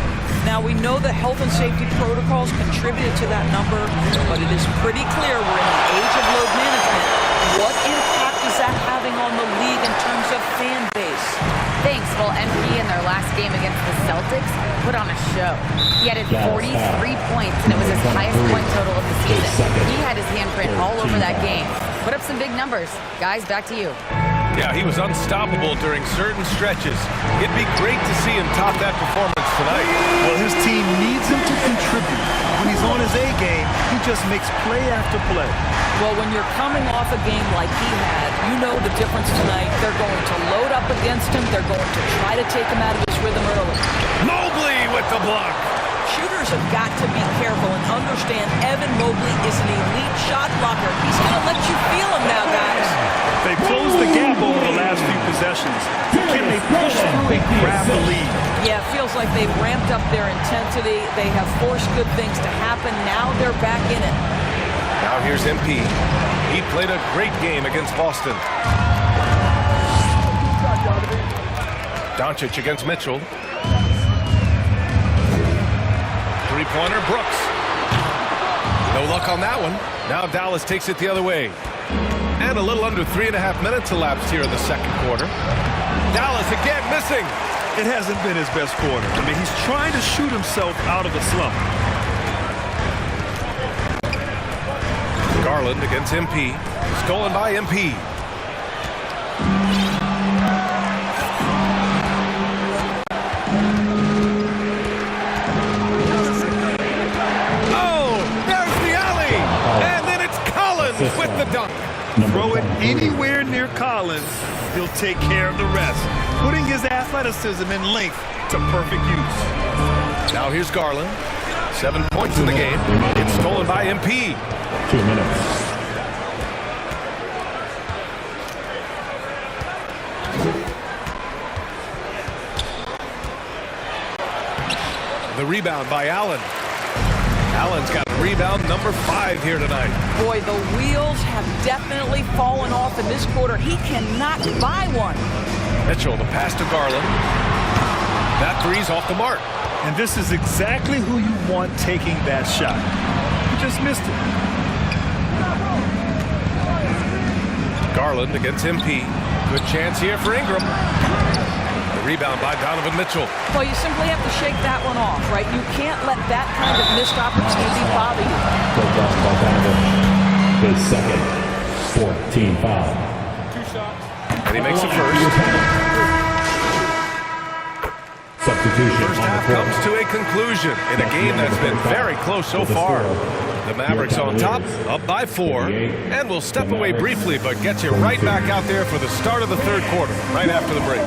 Speaker 13: Now, we know the health and safety protocols contributed to that number, but it is pretty clear we're in the age of load management. What impact is that having on the league in terms of fan base?
Speaker 14: Thanks. Well, MP in their last game against the Celtics put on a show. He added 43 points, and it was his highest point total of the season. He had his handprint all over that game. Put up some big numbers. Guys, back to you.
Speaker 11: Yeah, he was unstoppable during certain stretches. It'd be great to see him top that performance tonight.
Speaker 12: Well, his team needs him to contribute. When he's on his A game, he just makes play after play.
Speaker 13: Well, when you're coming off a game like he had, you know the difference tonight. They're going to load up against him. They're going to try to take him out of his rhythm early.
Speaker 11: Mobley with the block.
Speaker 13: shooters have got to be careful and understand Evan Mobley is an elite shot blocker. He's going to let you feel him now, guys.
Speaker 12: They closed the gap over the last few possessions. Can they push through and grab the lead?
Speaker 13: Yeah, it feels like they've ramped up their intensity. They have forced good things to happen. Now they're back in it.
Speaker 11: Now here's MP. He played a great game against Boston. Doncic against Mitchell. Three-pointer, Brooks. No luck on that one. Now Dallas takes it the other way. And a little under 3.5 minutes elapsed here in the second quarter. Dallas again missing.
Speaker 12: It hasn't been his best quarter. I mean, he's trying to shoot himself out of a slump.
Speaker 11: Garland against MP. Stolen by MP. Oh, there's the alley. And then it's Collins with the dunk.
Speaker 12: Throw it anywhere near Collins, he'll take care of the rest, putting his athleticism and length to perfect use.
Speaker 11: Now here's Garland. 7 points in the game. It's stolen by MP.
Speaker 6: 2 minutes.
Speaker 11: The rebound by Allen. Allen's got rebound number 5 here tonight.
Speaker 13: Boy, the wheels have definitely fallen off in this quarter. He cannot buy one.
Speaker 11: Mitchell, the pass to Garland. That three's off the mark.
Speaker 12: And this is exactly who you want taking that shot. He just missed it.
Speaker 11: Garland against MP. Good chance here for Ingram. The rebound by Donovan Mitchell.
Speaker 13: Well, you simply have to shake that one off, right? You can't let that kind of missed opportunity bother you.
Speaker 6: His second 14 foul.
Speaker 11: And he makes the first.
Speaker 6: Substitution.
Speaker 11: First half comes to a conclusion in a game that's been very close so far. The Mavericks on top, up by 4, and we'll step away briefly, but get you right back out there for the start of the third quarter, right after the break.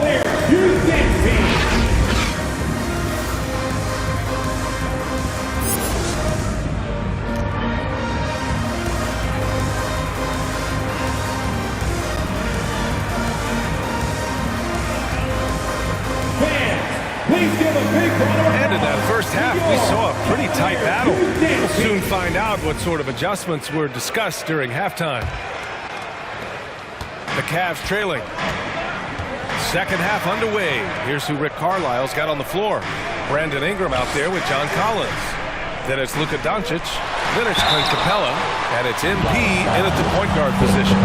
Speaker 11: And in that first half, we saw a pretty tight battle. We'll soon find out what sort of adjustments were discussed during halftime. The Cavs trailing. Second half underway. Here's who Rick Carlisle's got on the floor. Brandon Ingram out there with John Collins. Then it's Luka Doncic. Then it's Clint Capella. And it's MP in at the point guard position.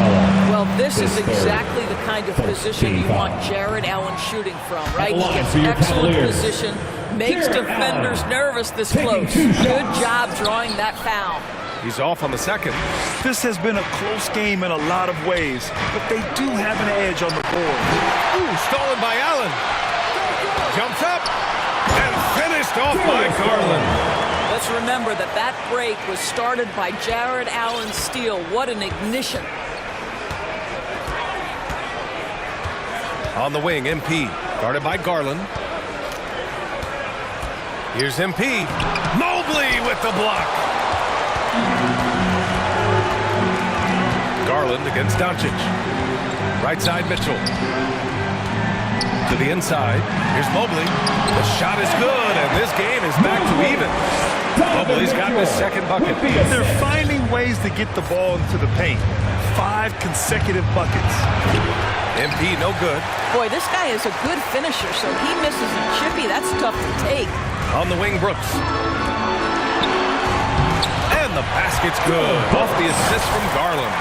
Speaker 13: Well, this is exactly the kind of position you want Jared Allen shooting from, right? He gets excellent position, makes defenders nervous this close. Good job drawing that foul.
Speaker 11: He's off on the second.
Speaker 12: This has been a close game in a lot of ways, but they do have an edge on the board.
Speaker 11: Ooh, stolen by Allen. Jumps up and finished off by Garland.
Speaker 13: Let's remember that that break was started by Jared Allen's steal. What an ignition.
Speaker 11: On the wing, MP, guarded by Garland. Here's MP. Mobley with the block. Garland against Doncic. Right side, Mitchell. To the inside. Here's Mobley. The shot is good, and this game is back to even. Mobley's got his second bucket.
Speaker 12: They're finding ways to get the ball into the paint. 5 consecutive buckets.
Speaker 11: MP no good.
Speaker 13: Boy, this guy is a good finisher, so he misses a chippy. That's tough to take.
Speaker 11: On the wing, Brooks. And the basket's good. Off the assist from Garland.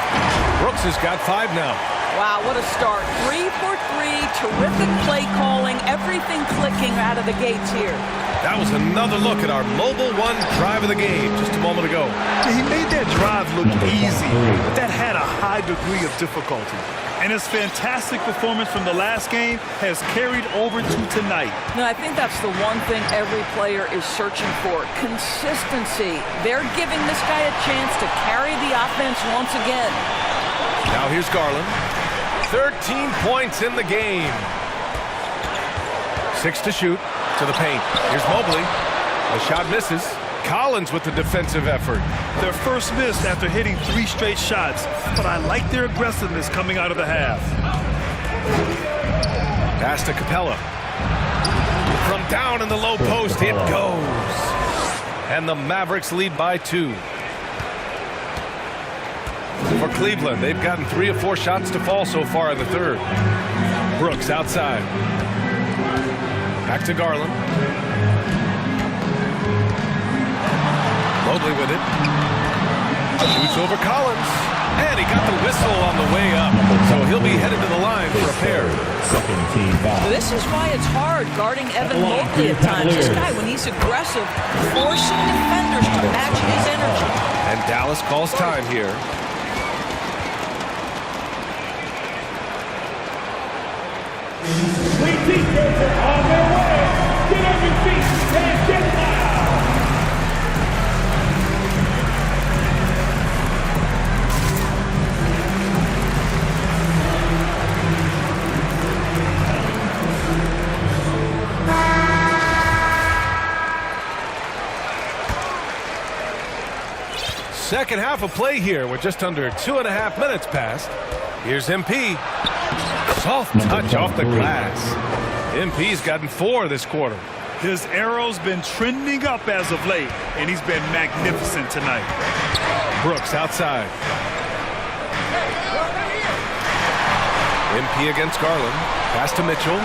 Speaker 11: Brooks has got 5 now.
Speaker 13: Wow, what a start. 3 for 3. Terrific play calling. Everything clicking out of the gates here.
Speaker 11: That was another look at our Mobile One drive of the game just a moment ago.
Speaker 12: He made that drive look easy, but that had a high degree of difficulty. And his fantastic performance from the last game has carried over to tonight.
Speaker 13: No, I think that's the one thing every player is searching for. Consistency. They're giving this guy a chance to carry the offense once again.
Speaker 11: Now here's Garland. 13 points in the game. 6 to shoot. To the paint. Here's Mobley. The shot misses. Collins with the defensive effort.
Speaker 12: Their first miss after hitting 3 straight shots, but I like their aggressiveness coming out of the half.
Speaker 11: Pass to Capella. From down in the low post, it goes. And the Mavericks lead by 2. For Cleveland, they've gotten 3 of 4 shots to fall so far in the third. Brooks outside. Back to Garland. Mobley with it. Shoots over Collins. And he got the whistle on the way up. So he'll be headed to the line for a pair.
Speaker 13: This is why it's hard guarding Evan Mobley at times. This guy, when he's aggressive, forcing defenders to match his energy.
Speaker 11: And Dallas calls time here.
Speaker 9: Clean defense are on their way. Get on your feet and get loud.
Speaker 11: Second half of play here. We're just under 2.5 minutes past. Here's MP. Soft touch off the glass. MP's gotten 4 this quarter.
Speaker 12: His arrow's been trending up as of late, and he's been magnificent tonight.
Speaker 11: Brooks outside. MP against Garland. Pass to Mitchell.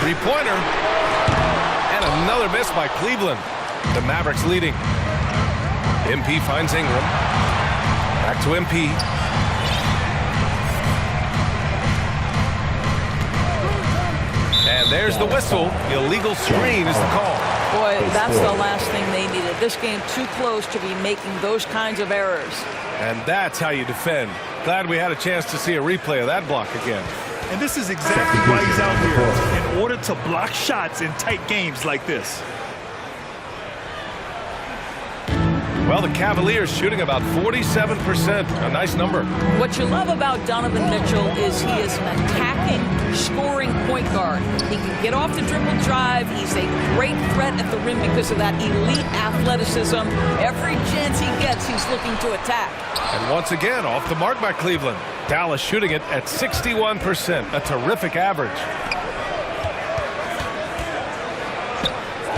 Speaker 11: 3-pointer. And another miss by Cleveland. The Mavericks leading. MP finds Ingram. Back to MP. And there's the whistle. Illegal screen is the call.
Speaker 13: Boy, that's the last thing they needed. This game too close to be making those kinds of errors.
Speaker 11: And that's how you defend. Glad we had a chance to see a replay of that block again.
Speaker 12: And this is exactly why he's out here, in order to block shots in tight games like this.
Speaker 11: Well, the Cavaliers shooting about 47%. A nice number.
Speaker 13: What you love about Donovan Mitchell is he is an attacking, scoring point guard. He can get off the dribble drive. He's a great threat at the rim because of that elite athleticism. Every chance he gets, he's looking to attack.
Speaker 11: And once again, off the mark by Cleveland. Dallas shooting it at 61%. A terrific average.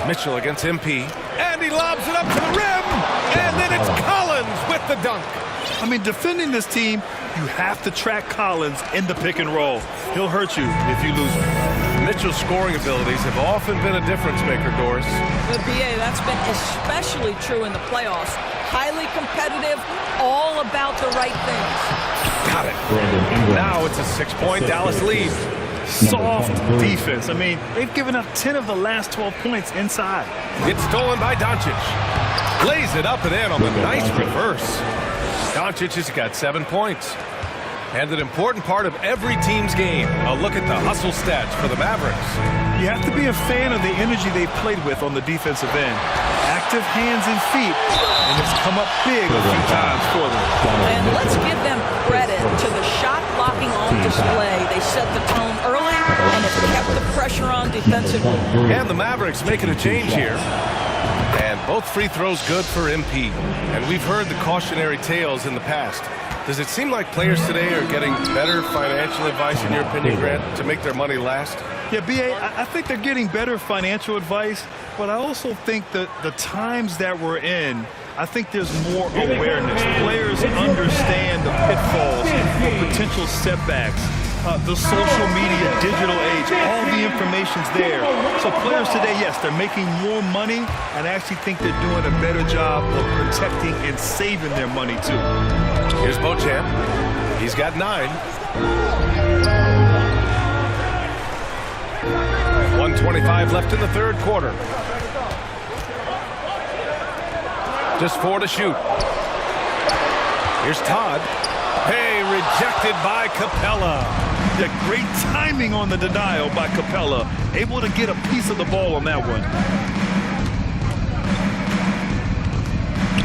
Speaker 11: Mitchell against MP. And he lobs it up to the rim. And then it's Collins with the dunk.
Speaker 12: I mean, defending this team, you have to track Collins in the pick and roll. He'll hurt you if you lose him.
Speaker 11: Mitchell's scoring abilities have often been a difference maker, Doris.
Speaker 13: The BA, that's been especially true in the playoffs. Highly competitive, all about the right things.
Speaker 11: Got it. Now it's a 6-point Dallas lead.
Speaker 12: Soft defense. I mean, they've given up 10 of the last 12 points inside.
Speaker 11: It's stolen by Doncic. Lays it up and in on the nice reverse. Doncic has got 7 points. And an important part of every team's game. A look at the hustle stats for the Mavericks.
Speaker 12: You have to be a fan of the energy they played with on the defensive end. Active hands and feet, and it's come up big a few times for them.
Speaker 13: And let's give them credit to the shot blocking on display. They set the tone early, and it kept the pressure on defensively.
Speaker 11: And the Mavericks making a change here. And both free throws good for MP. And we've heard the cautionary tales in the past. Does it seem like players today are getting better financial advice, in your opinion, Grant, to make their money last?
Speaker 12: Yeah, B.A., I think they're getting better financial advice, but I also think that the times that we're in, I think there's more awareness. Players understand the pitfalls or potential setbacks. The social media, digital age, all the information's there. So players today, yes, they're making more money, and I actually think they're doing a better job of protecting and saving their money, too.
Speaker 11: Here's Beauchamp. He's got 9. 1:25 left in the third quarter. Just 4 to shoot. Here's Todd. Hey, rejected by Capella.
Speaker 12: Yeah, great timing on the denial by Capella. Able to get a piece of the ball on that one.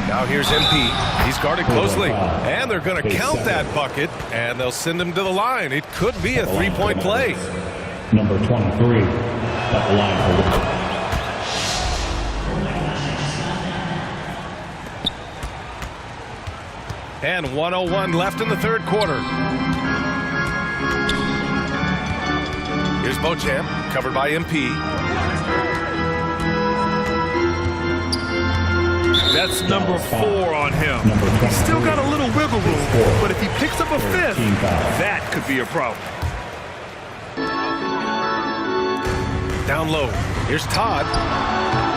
Speaker 11: Now here's MP. He's guarded closely. And they're going to count that bucket. And they'll send him to the line. It could be a 3-point play.
Speaker 6: Number 23. At the line for
Speaker 11: And 1:01 left in the third quarter. Here's Beauchamp, covered by MP.
Speaker 12: That's number 4 on him. He's still got a little wiggle room, but if he picks up a 5th, that could be a problem.
Speaker 11: Down low. Here's Todd.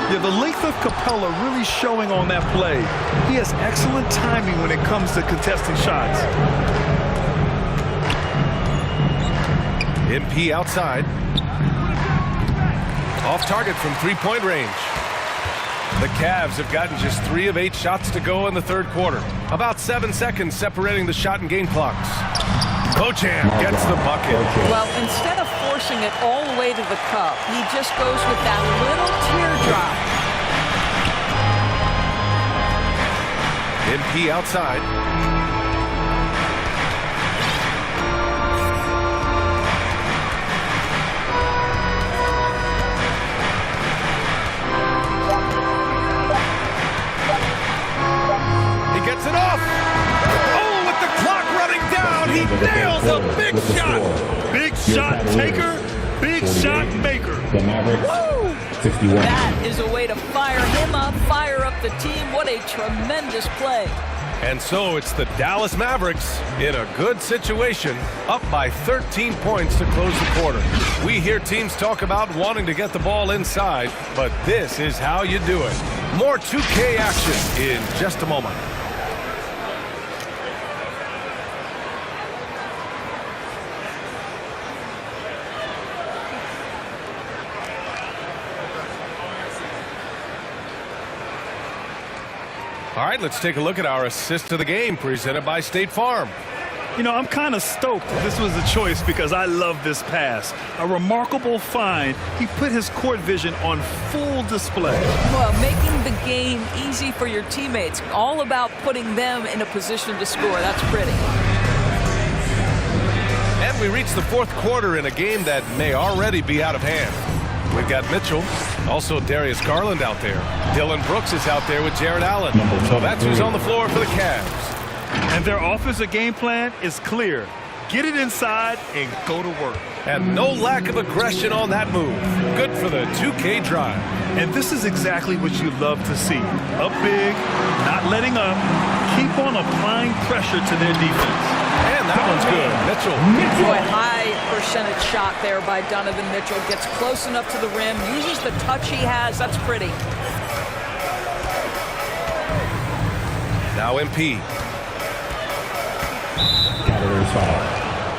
Speaker 12: Yeah, the length of Capella really showing on that play. He has excellent timing when it comes to contesting shots.
Speaker 11: MP outside. Off target from three-point range. The Cavs have gotten just 3 of 8 shots to go in the third quarter. About 7 seconds separating the shot and game clocks. Beauchamp gets the bucket.
Speaker 13: Well, instead of forcing it all the way to the cup, he just goes with that little teardrop.
Speaker 11: MP outside. Gets it off. Oh, with the clock running down, he nails a big shot.
Speaker 12: Big shot taker, big shot maker.
Speaker 6: The Mavericks, 61.
Speaker 13: That is a way to fire him up, fire up the team. What a tremendous play.
Speaker 11: And so it's the Dallas Mavericks in a good situation, up by 13 points to close the quarter. We hear teams talk about wanting to get the ball inside, but this is how you do it. More 2K action in just a moment. All right, let's take a look at our assist to the game presented by State Farm.
Speaker 12: You know, I'm kind of stoked this was a choice because I love this pass. A remarkable find. He put his court vision on full display.
Speaker 13: Well, making the game easy for your teammates. All about putting them in a position to score. That's pretty.
Speaker 11: And we reach the fourth quarter in a game that may already be out of hand. We've got Mitchell, also Darius Garland out there. Dylan Brooks is out there with Jared Allen. So that's who's on the floor for the Cavs.
Speaker 12: And their offensive game plan is clear. Get it inside and go to work.
Speaker 11: And no lack of aggression on that move. Good for the 2K drive.
Speaker 12: And this is exactly what you love to see. Up big, not letting up. Keep on applying pressure to their defense.
Speaker 11: And that one's good. Mitchell.
Speaker 13: Boy, high percentage shot there by Donovan Mitchell. Gets close enough to the rim. Uses the touch he has. That's pretty.
Speaker 11: Now MP.
Speaker 6: Cavaliers foul.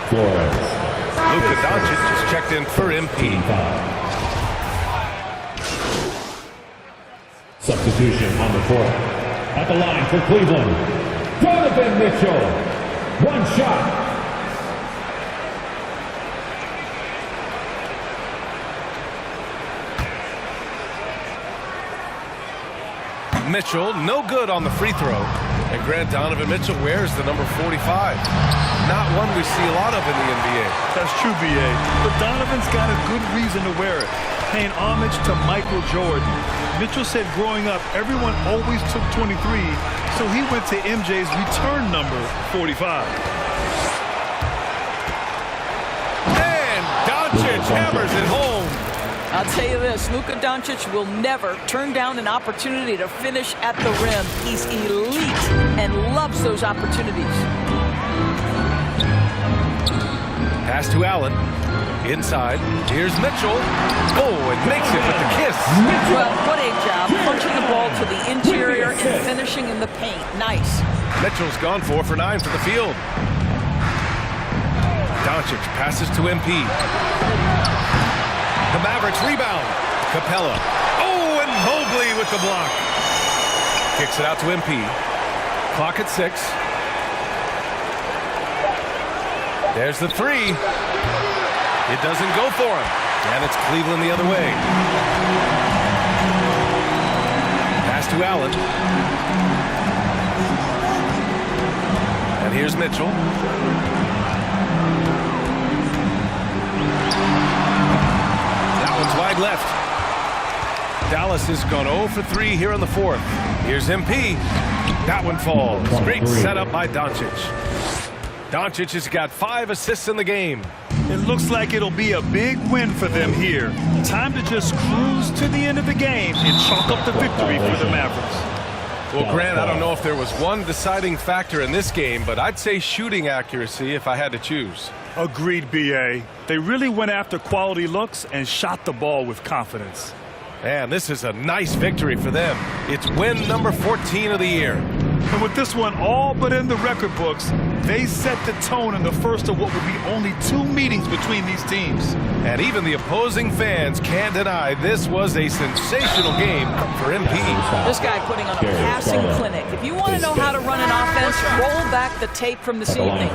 Speaker 6: Flores.
Speaker 11: Luka Doncic just checked in for MP.
Speaker 6: Substitution on the court. At the line for Cleveland, Donovan Mitchell. One shot.
Speaker 11: Mitchell, no good on the free throw. And Grant Donovan Mitchell wears the number 45. Not one we see a lot of in the NBA.
Speaker 12: That's true, B.A. But Donovan's got a good reason to wear it. Paying homage to Michael Jordan. Mitchell said growing up, everyone always took 23, so he went to MJ's return number 45.
Speaker 11: And Doncic hammers it home.
Speaker 13: I'll tell you this, Luka Doncic will never turn down an opportunity to finish at the rim. He's elite and loves those opportunities.
Speaker 11: Pass to Allen. Inside. Here's Mitchell. Oh, and makes it with the kiss.
Speaker 13: Well, what a job. Punching the ball to the interior and finishing in the paint. Nice.
Speaker 11: Mitchell's gone 4 for 9 for the field. Doncic passes to MP. The Mavericks rebound. Capella. Oh, and Mobley with the block. Kicks it out to MP. Clock at 6. There's the 3. It doesn't go for him. And it's Cleveland the other way. Pass to Allen. And here's Mitchell. That one's wide left. Dallas has gone 0 for 3 here in the fourth. Here's MP. That one falls. Great setup by Doncic. Doncic has got 5 assists in the game.
Speaker 12: It looks like it'll be a big win for them here. Time to just cruise to the end of the game and chalk up the victory for the Mavericks.
Speaker 11: Well, Grant, I don't know if there was one deciding factor in this game, but I'd say shooting accuracy if I had to choose.
Speaker 12: Agreed, B.A. They really went after quality looks and shot the ball with confidence.
Speaker 11: And this is a nice victory for them. It's win number 14 of the year.
Speaker 12: And with this one all but in the record books, they set the tone in the first of what will be only 2 meetings between these teams.
Speaker 11: And even the opposing fans can't deny this was a sensational game for MP.
Speaker 13: This guy putting on a passing clinic. If you want to know how to run an offense, roll back the tape from this evening.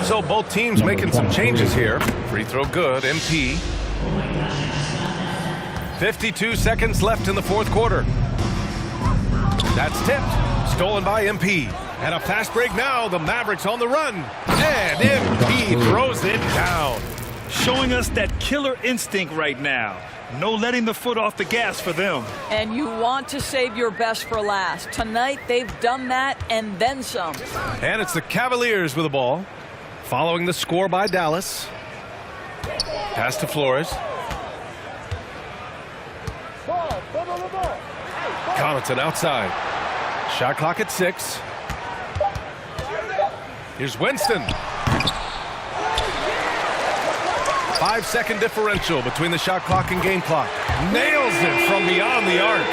Speaker 11: So both teams making some changes here. Free throw good, MP. 52 seconds left in the fourth quarter. That's tipped. Stolen by MP. And a fast break now. The Mavericks on the run. And MP throws it down.
Speaker 12: Showing us that killer instinct right now. No letting the foot off the gas for them.
Speaker 13: And you want to save your best for last. Tonight, they've done that and then some.
Speaker 11: And it's the Cavaliers with the ball. Following the score by Dallas. Pass to Flores. Connaughton outside. Shot clock at 6. Here's Winston. 5-second differential between the shot clock and game clock. Nails it from beyond the arc.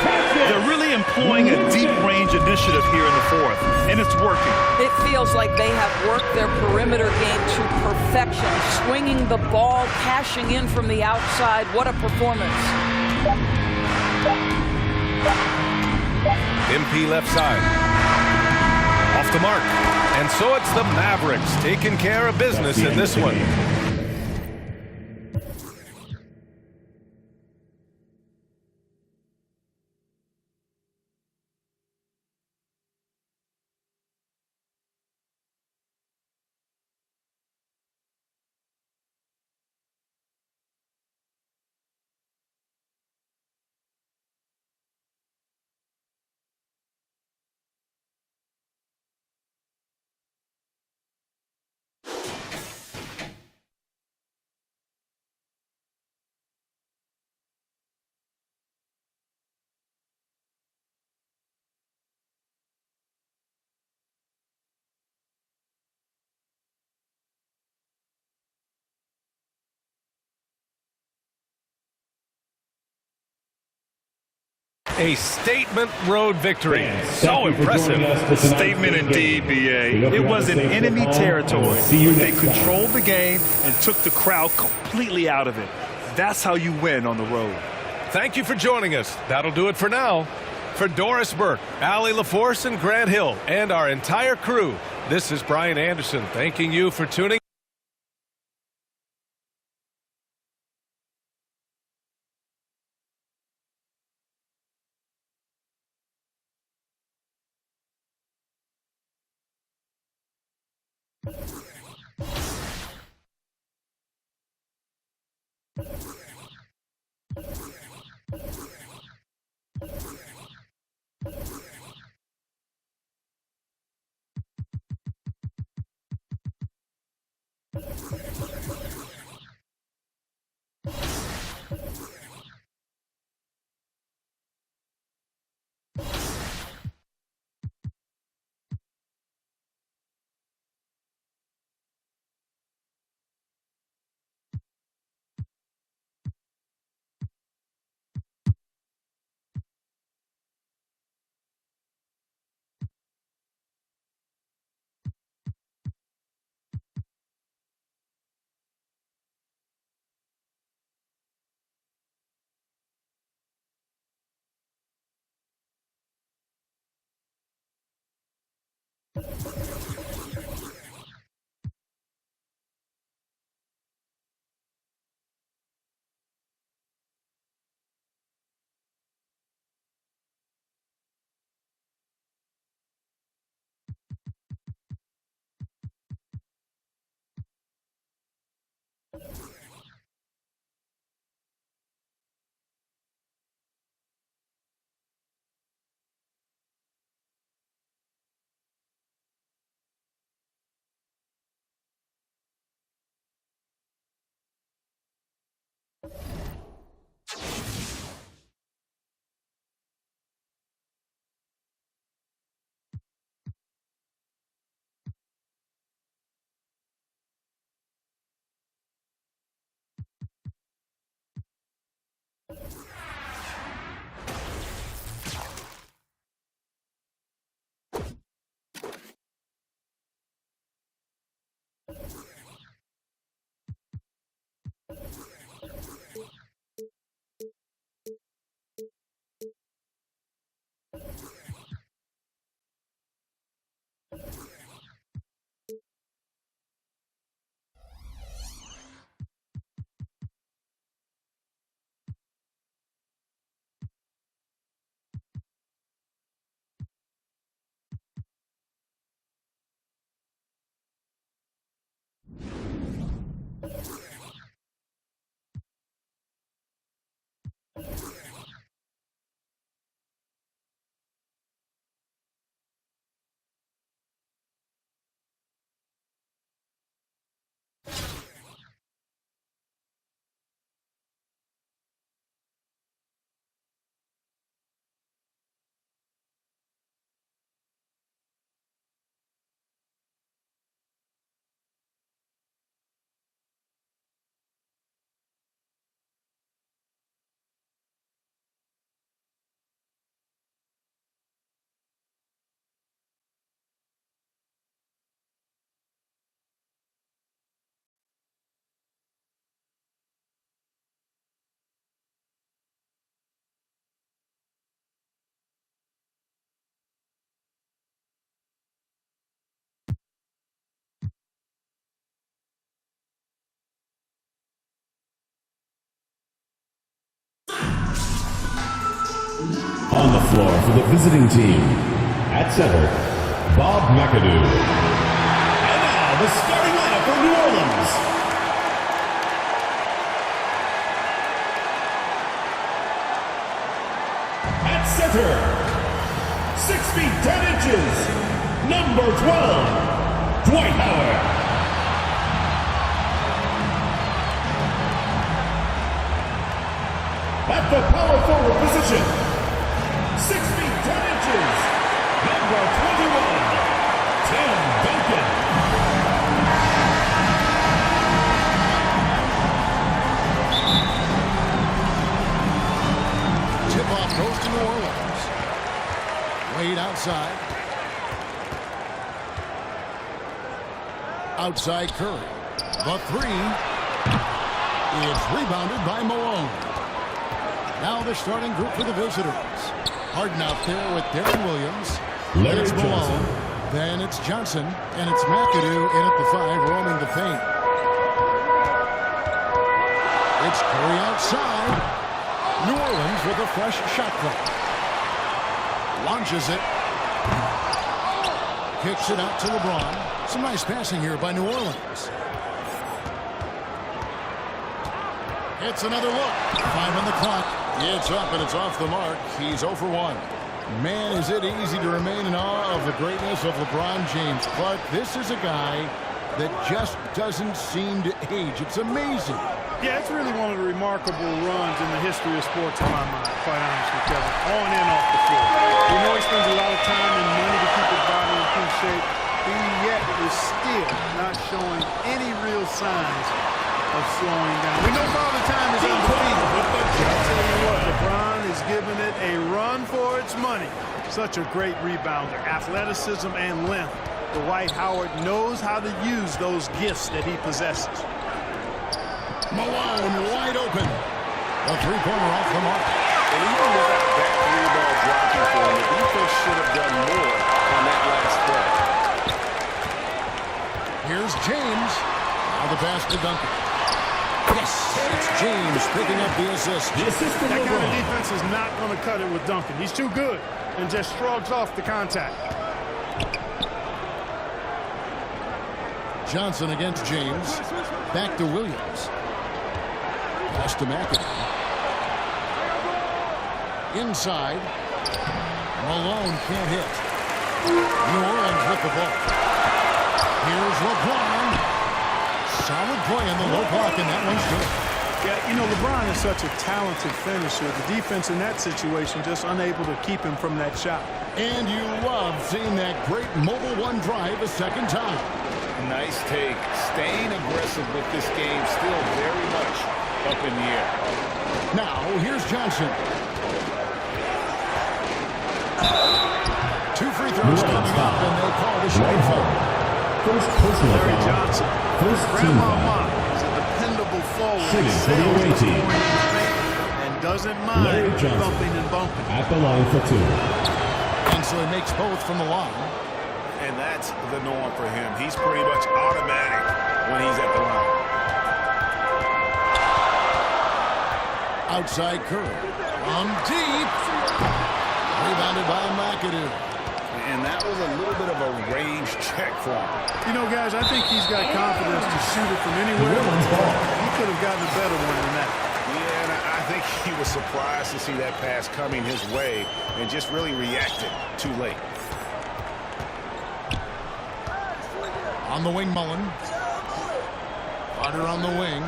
Speaker 12: They're really employing a deep range initiative here in the fourth, and it's working.
Speaker 13: It feels like they have worked their perimeter game to perfection. Swinging the ball, cashing in from the outside. What a performance.
Speaker 11: MP left side. Off the mark. And so it's the Mavericks taking care of business in this one. A statement road victory. So impressive.
Speaker 12: Statement indeed, B.A. It was in enemy territory. They controlled the game and took the crowd completely out of it. That's how you win on the road.
Speaker 11: Thank you for joining us. That'll do it for now. For Doris Burke, Allie LaForce, and Grant Hill, and our entire crew, this is Brian Anderson thanking you for tuning
Speaker 6: On the floor for the visiting team, at center, Bob McAdoo. And now the starting lineup for New Orleans. At center, 6 feet 10 inches, number 12, Dwight Howard. At the power forward position, 6 feet 10 inches, number 21, Tim Duncan.
Speaker 3: Tip-off goes to New Orleans. Wade outside. Outside Curry. The three. It's rebounded by Malone. Now the starting group for the visitors. Harden out there with Darren Williams. Then it's Malone. Then it's Johnson. And it's McAdoo in at the 5, roaming the paint. It's Curry outside. New Orleans with a fresh shot clock. Launches it. Kicks it out to LeBron. Some nice passing here by New Orleans. It's another look. 5 on the clock. It's up and it's off the mark. He's 0 for 1. Man, is it easy to remain in awe of the greatness of LeBron James. Clark, this is a guy that just doesn't seem to age. It's amazing.
Speaker 15: Yeah, it's really one of the remarkable runs in the history of sports in my mind, quite honestly, Kevin. On and off the floor. We know he spends a lot of time and money to keep his body in good shape. He yet is still not showing any real signs of slowing down. We know Father Time is undefeated, but I'll tell you what, LeBron is giving it a run for its money. Such a great rebounder, athleticism and length. Dwight Howard knows how to use those gifts that he possesses.
Speaker 3: Malone wide open. A three-pointer off the mark.
Speaker 5: And even without that three-ball dropping for him, the defense should have done more on that last play.
Speaker 3: Here's James. Now the pass to Duncan. Yes, it's James picking up the assist.
Speaker 15: That kind of defense is not going to cut it with Duncan. He's too good and just shrugs off the contact.
Speaker 3: Johnson against James. Back to Williams. Pass to McAdoo. Inside. Malone can't hit. New Orleans with the ball. Here's LeBron. Solid play in the low block, and that one's good.
Speaker 15: Yeah, you know, LeBron is such a talented finisher. The defense in that situation just unable to keep him from that shot.
Speaker 3: And you love seeing that great mobile one drive a second time.
Speaker 5: Nice take. Staying aggressive with this game, still very much up in the air.
Speaker 3: Now, here's Johnson. 2 free throws coming up, and they call the shot foul.
Speaker 6: First personal
Speaker 15: Larry
Speaker 6: foul.
Speaker 15: Johnson.
Speaker 6: First team foul.
Speaker 15: Is a dependable forward.
Speaker 6: Shooting for the away team.
Speaker 15: And doesn't mind bumping and bumping.
Speaker 6: At the line for 2.
Speaker 3: And so he makes both from the line.
Speaker 8: And that's the norm for him. He's pretty much automatic when he's at the line.
Speaker 3: Outside Curry. On deep. Rebounded by McAdoo.
Speaker 5: And that was a little bit of a range check for him.
Speaker 15: You know, guys, I think he's got confidence to shoot it from anywhere. He could have gotten a better one than that.
Speaker 5: Yeah, and I think he was surprised to see that pass coming his way and just really reacted too late.
Speaker 3: On the wing, Mullen. Carter on the wing.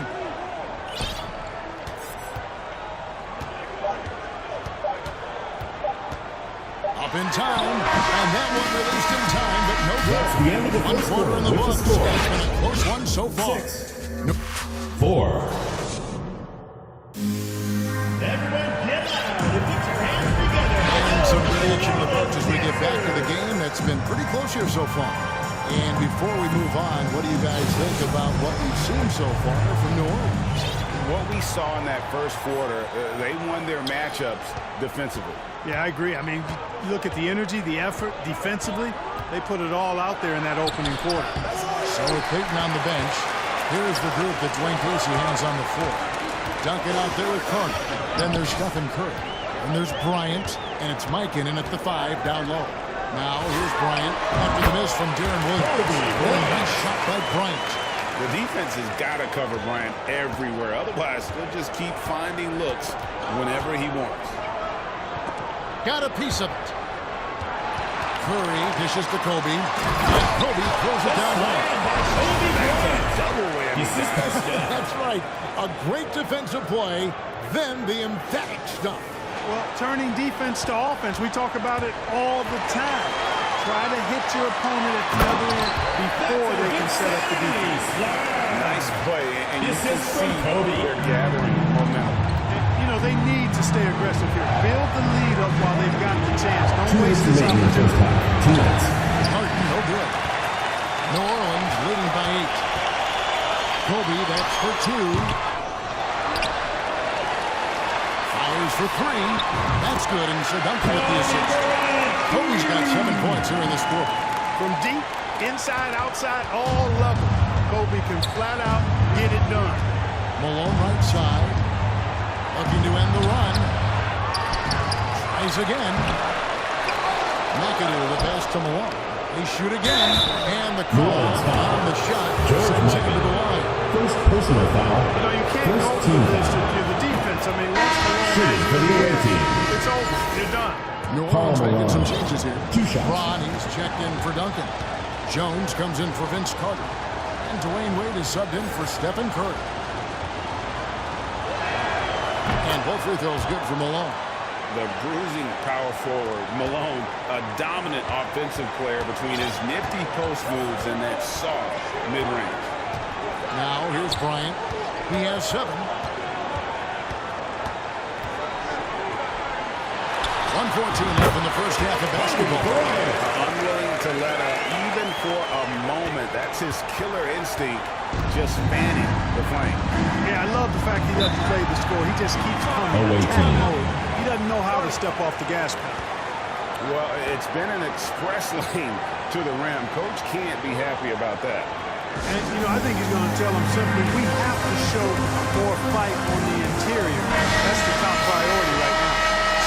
Speaker 3: Up in time, and that one released in time, but no good.
Speaker 6: That's the end of the
Speaker 3: One
Speaker 6: first
Speaker 3: quarter in the
Speaker 6: quarter.
Speaker 3: books.
Speaker 6: What's the score?
Speaker 3: It's been a close one so far.
Speaker 6: 4.
Speaker 3: Everyone get loud and put your hands together. And some really itching approach as we get back to the game. That's been pretty close here so far. And before we move on, what do you guys think about what we've seen so far from New Orleans?
Speaker 5: What we saw in that first quarter, they won their matchups defensively.
Speaker 15: Yeah, I agree. I mean, you look at the energy, the effort defensively, they put it all out there in that opening quarter.
Speaker 3: So with Peyton on the bench, here's the group that Dwayne Casey has on the floor. Duncan out there with Carter. Then there's Stephen Curry. And there's Bryant, and it's Mikan in at the 5 down low. Now here's Bryant after the miss from Darren Williams. Nice shot by Bryant.
Speaker 5: The defense has got to cover Bryant everywhere. Otherwise, they'll just keep finding looks whenever he wants.
Speaker 3: Got a piece of it. Curry dishes to Kobe. And Kobe throws it down low.
Speaker 5: Double whammy.
Speaker 3: That's right. A great defensive play, then the emphatic stuff.
Speaker 15: Well, turning defense to offense, we talk about it all the time. Try to hit your opponent at the other end before they can set up the defense.
Speaker 5: Nice play, and you can see they're gathering momentum.
Speaker 15: And, you know, they need to stay aggressive here. Build the lead up while they've got the chance. Don't waste this opportunity.
Speaker 3: Harden, no good. New Orleans leading by 8. Kobe, that's for 2. For 3. That's good, and so Duncan with the assist. Kobe's got 7 points here in this quarter.
Speaker 15: From deep, inside, outside, all levels, Kobe can flat out get it done.
Speaker 3: Malone right side, looking to end the run. Tries again. McAdoo the pass to Malone. They shoot again, and the call on the shot sends it into the line.
Speaker 10: First personal foul.
Speaker 15: You know, you can't go for this if you're the defense. I mean, it's over. You're done.
Speaker 3: New Orleans making some changes here. 2 shots. Ron, he's checked in for Duncan. Jones comes in for Vince Carter. And Dwayne Wade is subbed in for Stephen Curry. And both free throws good for Malone.
Speaker 5: The bruising power forward, Malone, a dominant offensive player between his nifty post moves and that soft mid-range.
Speaker 3: Now here's Bryant. He has 7. 1:14 left in the first half of basketball.
Speaker 5: Unwilling to let up even for a moment. That's his killer instinct, just fanning the flame.
Speaker 15: Yeah, I love the fact he doesn't play the score. He just keeps coming. He doesn't know how to step off the gas pedal.
Speaker 5: Well, it's been an express lane to the rim. Coach can't be happy about that.
Speaker 15: And, you know, I think he's going to tell them simply, we have to show more fight on the interior. That's the top priority right now.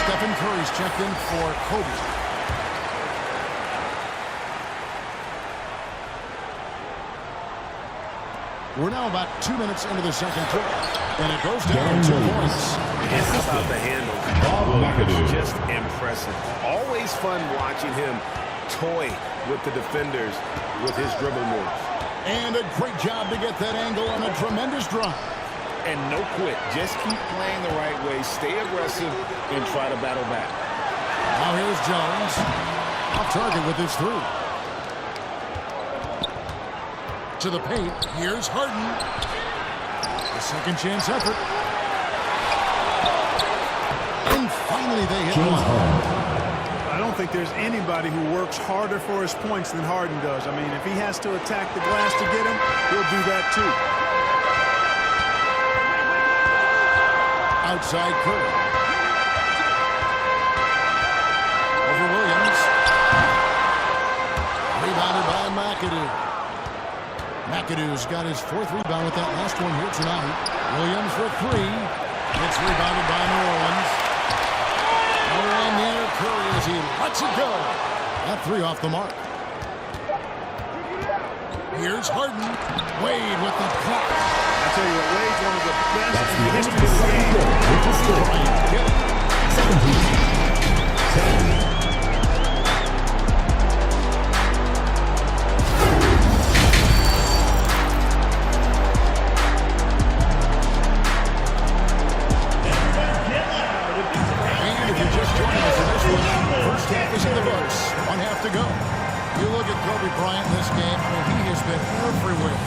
Speaker 3: Stephen Curry's checked in for Kobe. We're now about 2 minutes into the second quarter, and it goes down 2 points.
Speaker 5: And how about the handle? Just impressive. Always fun watching him toy with the defenders with his dribble moves.
Speaker 3: And a great job to get that angle on a tremendous drive.
Speaker 5: And no quit. Just keep playing the right way. Stay aggressive and try to battle back.
Speaker 3: Now here's Jones. Off target with his 3. To the paint. Here's Harden. A second chance effort. And finally they hit one.
Speaker 15: I don't think there's anybody who works harder for his points than Harden does. I mean, if he has to attack the glass to get him, he'll do that too.
Speaker 3: Outside Curry. Over Williams. Rebounded by McAdoo. McAdoo's got his 4th rebound with that last one here tonight. Williams for 3. It's rebounded by New Orleans. And there Curry as he lets it go. That 3 off the mark. Here's Harden. Wade with the block.
Speaker 15: I tell you what, Wade's one of the best in the history of the game.
Speaker 10: 17-10.
Speaker 3: And if you're just joining us in this one, first half is in the books. 1 half to go. You look at Kobe Bryant in this game, I mean, he has been everywhere.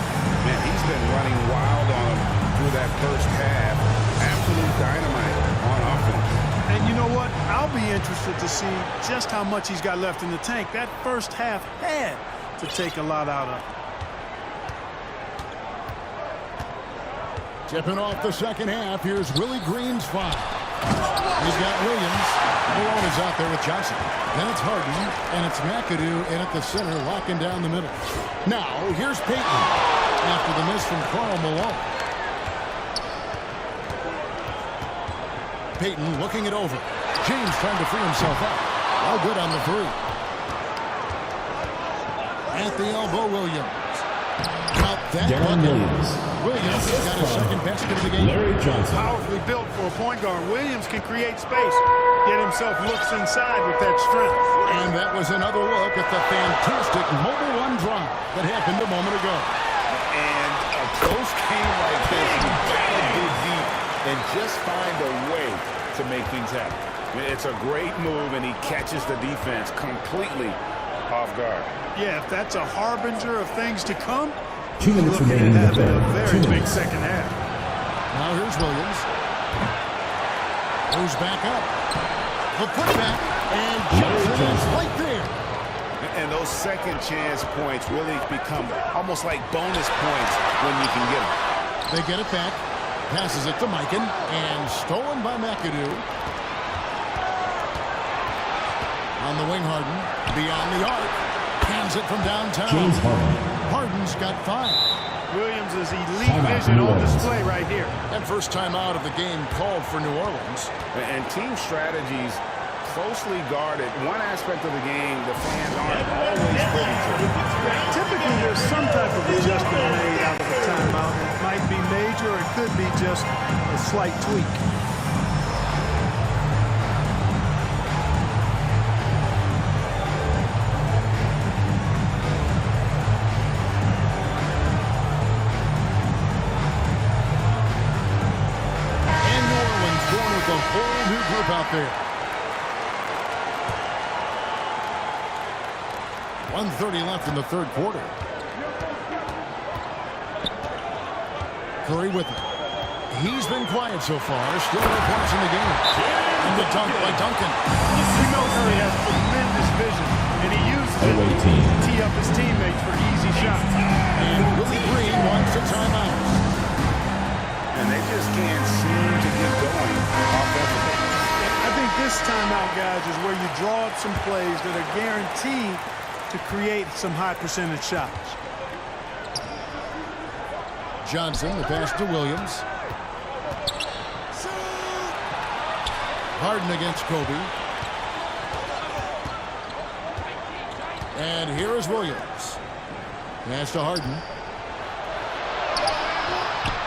Speaker 5: Man, he's been running wild on him through that first half. Absolute dynamite on offense.
Speaker 15: And you know what? I'll be interested to see just how much he's got left in the tank. That first half had to take a lot out of him.
Speaker 3: Tipping off the second half, here's Willie Green's 5. He's got Williams. Malone is out there with Johnson. Then it's Harden, and it's McAdoo in at the center, locking down the middle. Now, here's Payton after the miss from Karl Malone. Payton looking it over. James trying to free himself up. All good on the three. At the elbow, Williams. Got that Williams got his second basket of the game.
Speaker 15: Powerfully built for a point guard. Williams can create space, get himself looks inside with that strength.
Speaker 3: And that was another look at the fantastic mobile one drop that happened a moment ago.
Speaker 5: And a close game like this, you gotta dig deep and just find a way to make things happen. It's a great move, and he catches the defense completely off guard.
Speaker 15: Yeah, if that's a harbinger of things to come, 2 minutes remaining in the third. A very big second half.
Speaker 3: Now here's Williams. Goes back up. The putback, and Johnson right there.
Speaker 5: And those second chance points really become almost like bonus points when you can get them.
Speaker 3: They get it back. Passes it to Mikan, and stolen by McAdoo. On the wing, Harden. Beyond the arc. Hands it from downtown.
Speaker 6: James Harden.
Speaker 3: Harden's got 5.
Speaker 15: Williams' elite vision on display right here.
Speaker 3: And first time out of the game called for New Orleans.
Speaker 5: And team strategies closely guarded. One aspect of the game the fans aren't always privy to.
Speaker 15: Typically, there's some type of adjustment made out of the timeout. It might be major, or it could be just a slight tweak.
Speaker 3: A whole new group out there. 1:30 left in the third quarter. Curry with it. He's been quiet so far. Still no points in the game. And the dunk by Duncan.
Speaker 15: You know Curry has tremendous vision, and he uses it to tee up his teammates for easy shots.
Speaker 3: And Willie Green wants a timeout.
Speaker 5: And they just can't seem to get going offensively.
Speaker 15: I think this timeout, guys, is where you draw up some plays that are guaranteed to create some high percentage shots.
Speaker 3: Johnson, the pass to Williams. Harden against Kobe. And here is Williams. Pass to Harden.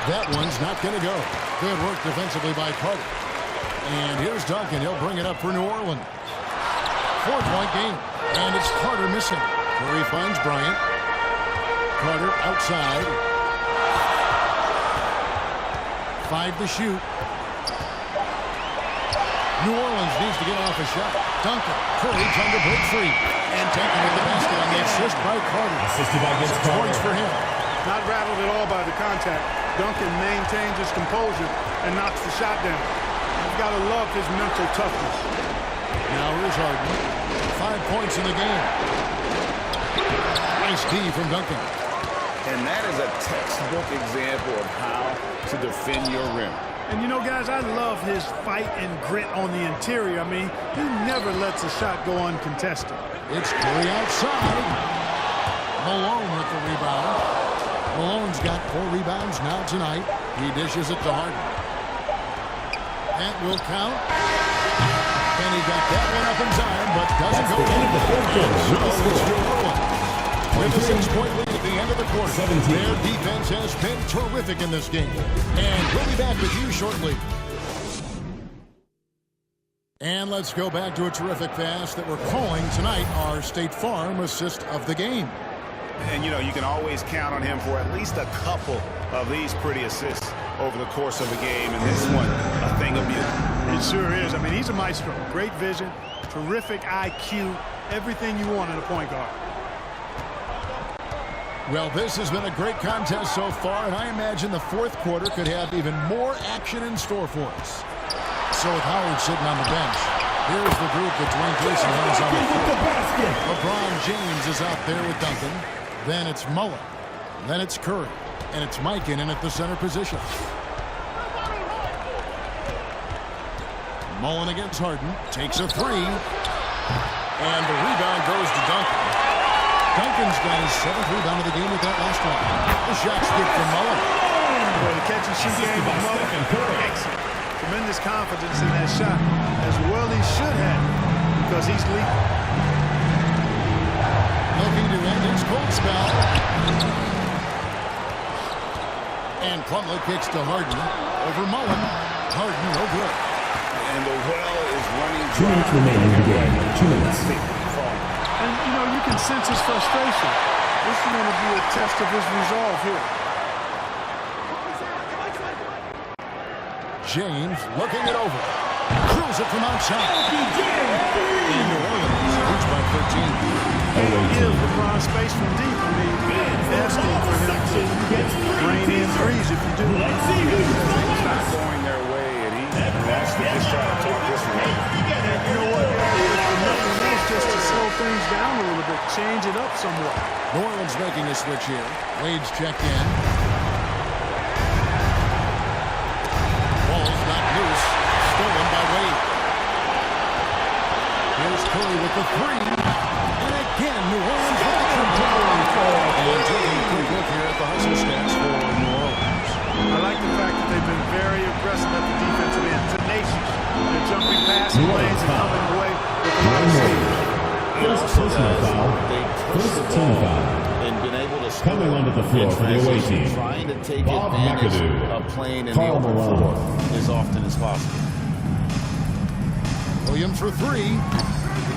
Speaker 3: That one's not going to go. Good work defensively by Carter. And here's Duncan. He'll bring it up for New Orleans. 4-point game. And it's Carter missing. Curry finds Bryant. Carter outside. 5 to shoot. New Orleans needs to get off a shot. Duncan. Curry trying to break free. And taking at the basket on the assist by Carter.
Speaker 6: Assisted by Vince Carter.
Speaker 3: Points for him.
Speaker 15: Not rattled at all by the contact. Duncan maintains his composure and knocks the shot down. You've got to love his mental toughness.
Speaker 3: Now here's Harden. 5 points in the game. Nice D from Duncan.
Speaker 5: And that is a textbook example of how to defend your rim.
Speaker 15: And you know, guys, I love his fight and grit on the interior. I mean, he never lets a shot go uncontested.
Speaker 3: It's Curry outside. Malone with the rebound. Malone's got 4 rebounds now tonight. He dishes it to Harden. That will count. And he got that one up in time, but doesn't go in. With a 6-point lead at the end of the quarter. 17. Their defense has been terrific in this game. And we'll be back with you shortly. And let's go back to a terrific pass that we're calling tonight our State Farm assist of the game.
Speaker 5: And, you know, you can always count on him for at least a couple of these pretty assists over the course of a game. And this one, a thing of beauty.
Speaker 15: It sure is. I mean, he's a maestro. Great vision, terrific IQ, everything you want in a point guard.
Speaker 3: Well, this has been a great contest so far, and I imagine the fourth quarter could have even more action in store for us. So with Howard sitting on the bench, here's the group that Dwayne Casey has on the floor. LeBron James is out there with Duncan. Then it's Mullen. Then it's Curry. And it's Mikan in at the center position. Mullen against Harden. Takes a 3. And the rebound goes to Duncan. Duncan's got his 7th rebound of the game with that last one. The shot's good from Mullen.
Speaker 15: Well, the catch and shoot game of Mullen. Excellent. To tremendous confidence in that shot, as well he should have, because he's leaking.
Speaker 3: Looking to end his cold spell. And Plumlee kicks to Harden. Over Mullen. Harden, no good.
Speaker 5: And the well is running dry.
Speaker 6: 2 minutes remaining in the game. 2 minutes.
Speaker 15: And, you know, you can sense his frustration. This is going to be a test of his resolve here.
Speaker 3: James looking it over. Throws it from outside. In New Orleans, leads by 13.
Speaker 15: Can't give LeBron space from deep. I mean, asking for him to rein in threes if you do.
Speaker 5: It's not going their way, and he wants to just try to talk this one.
Speaker 15: You know what? If nothing else, just to slow things down a little bit, change it up somewhat.
Speaker 3: New Orleans making a switch here. Wade's checked in. Ball's not loose. Stolen by Wade. Here's Curry with the three. And again, New Orleans with the triple. And taking a quick look here at the hustle stats for New Orleans.
Speaker 15: I like the fact that they've been very aggressive at the defensive end. Tenacious. They're jumping past the lanes and coming away with a lot of speed.
Speaker 6: First personal foul. First team foul.
Speaker 5: And been able to
Speaker 6: coming onto the floor for the away team.
Speaker 5: Trying to take
Speaker 6: Bob
Speaker 5: advantage
Speaker 6: McAdoo.
Speaker 5: of playing in the open floor as often as possible.
Speaker 3: Williams for three.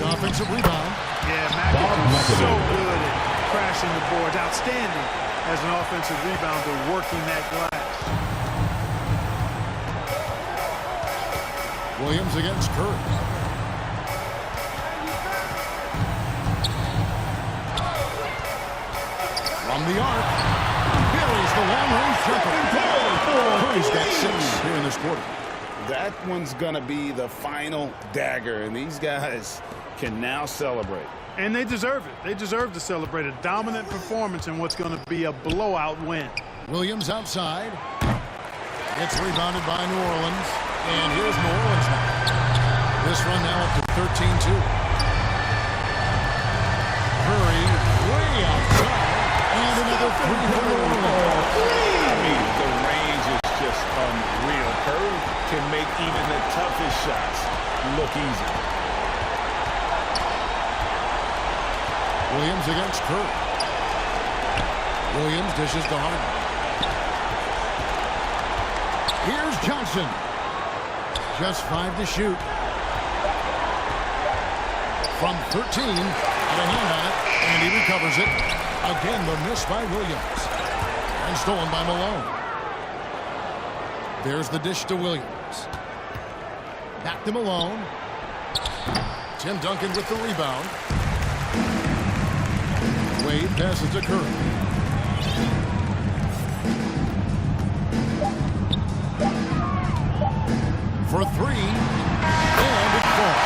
Speaker 3: The offensive rebound.
Speaker 15: Yeah, McAdoo so good at crashing the boards. Outstanding as an offensive rebounder, working that glass.
Speaker 3: Williams against Curry. From the arc. Buries the long-range jumper. Curry's got 6 here in this quarter.
Speaker 5: That one's going to be the final dagger, and these guys can now celebrate.
Speaker 15: And they deserve it. They deserve to celebrate a dominant performance in what's going to be a blowout win.
Speaker 3: Williams outside. It's rebounded by New Orleans. And here's New Orleans now. This run now up to 13-2. Curry way outside. And another three for New Orleans.
Speaker 5: I mean, the range is just unreal. Curry can make even the toughest shots look easy.
Speaker 3: Williams against Curry. Williams dishes to Harden. Here's Johnson. Just 5 to shoot. From 13 at a handout, and he recovers it. Again, the miss by Williams. And stolen by Malone. There's the dish to Williams. Back to Malone. Tim Duncan with the rebound. Wade passes to Curry. For three. And it's gone.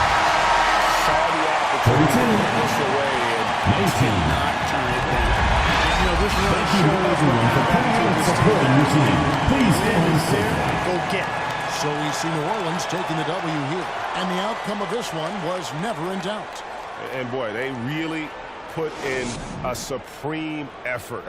Speaker 5: Saw the opportunity to push away and did not turn it down.
Speaker 15: You know, this really shows
Speaker 6: everyone for coming and supporting your team. Please stay safe.
Speaker 15: Go get it.
Speaker 3: So we see New Orleans taking the W here. And the outcome of this one was never in doubt.
Speaker 8: And boy, they really put in a supreme effort.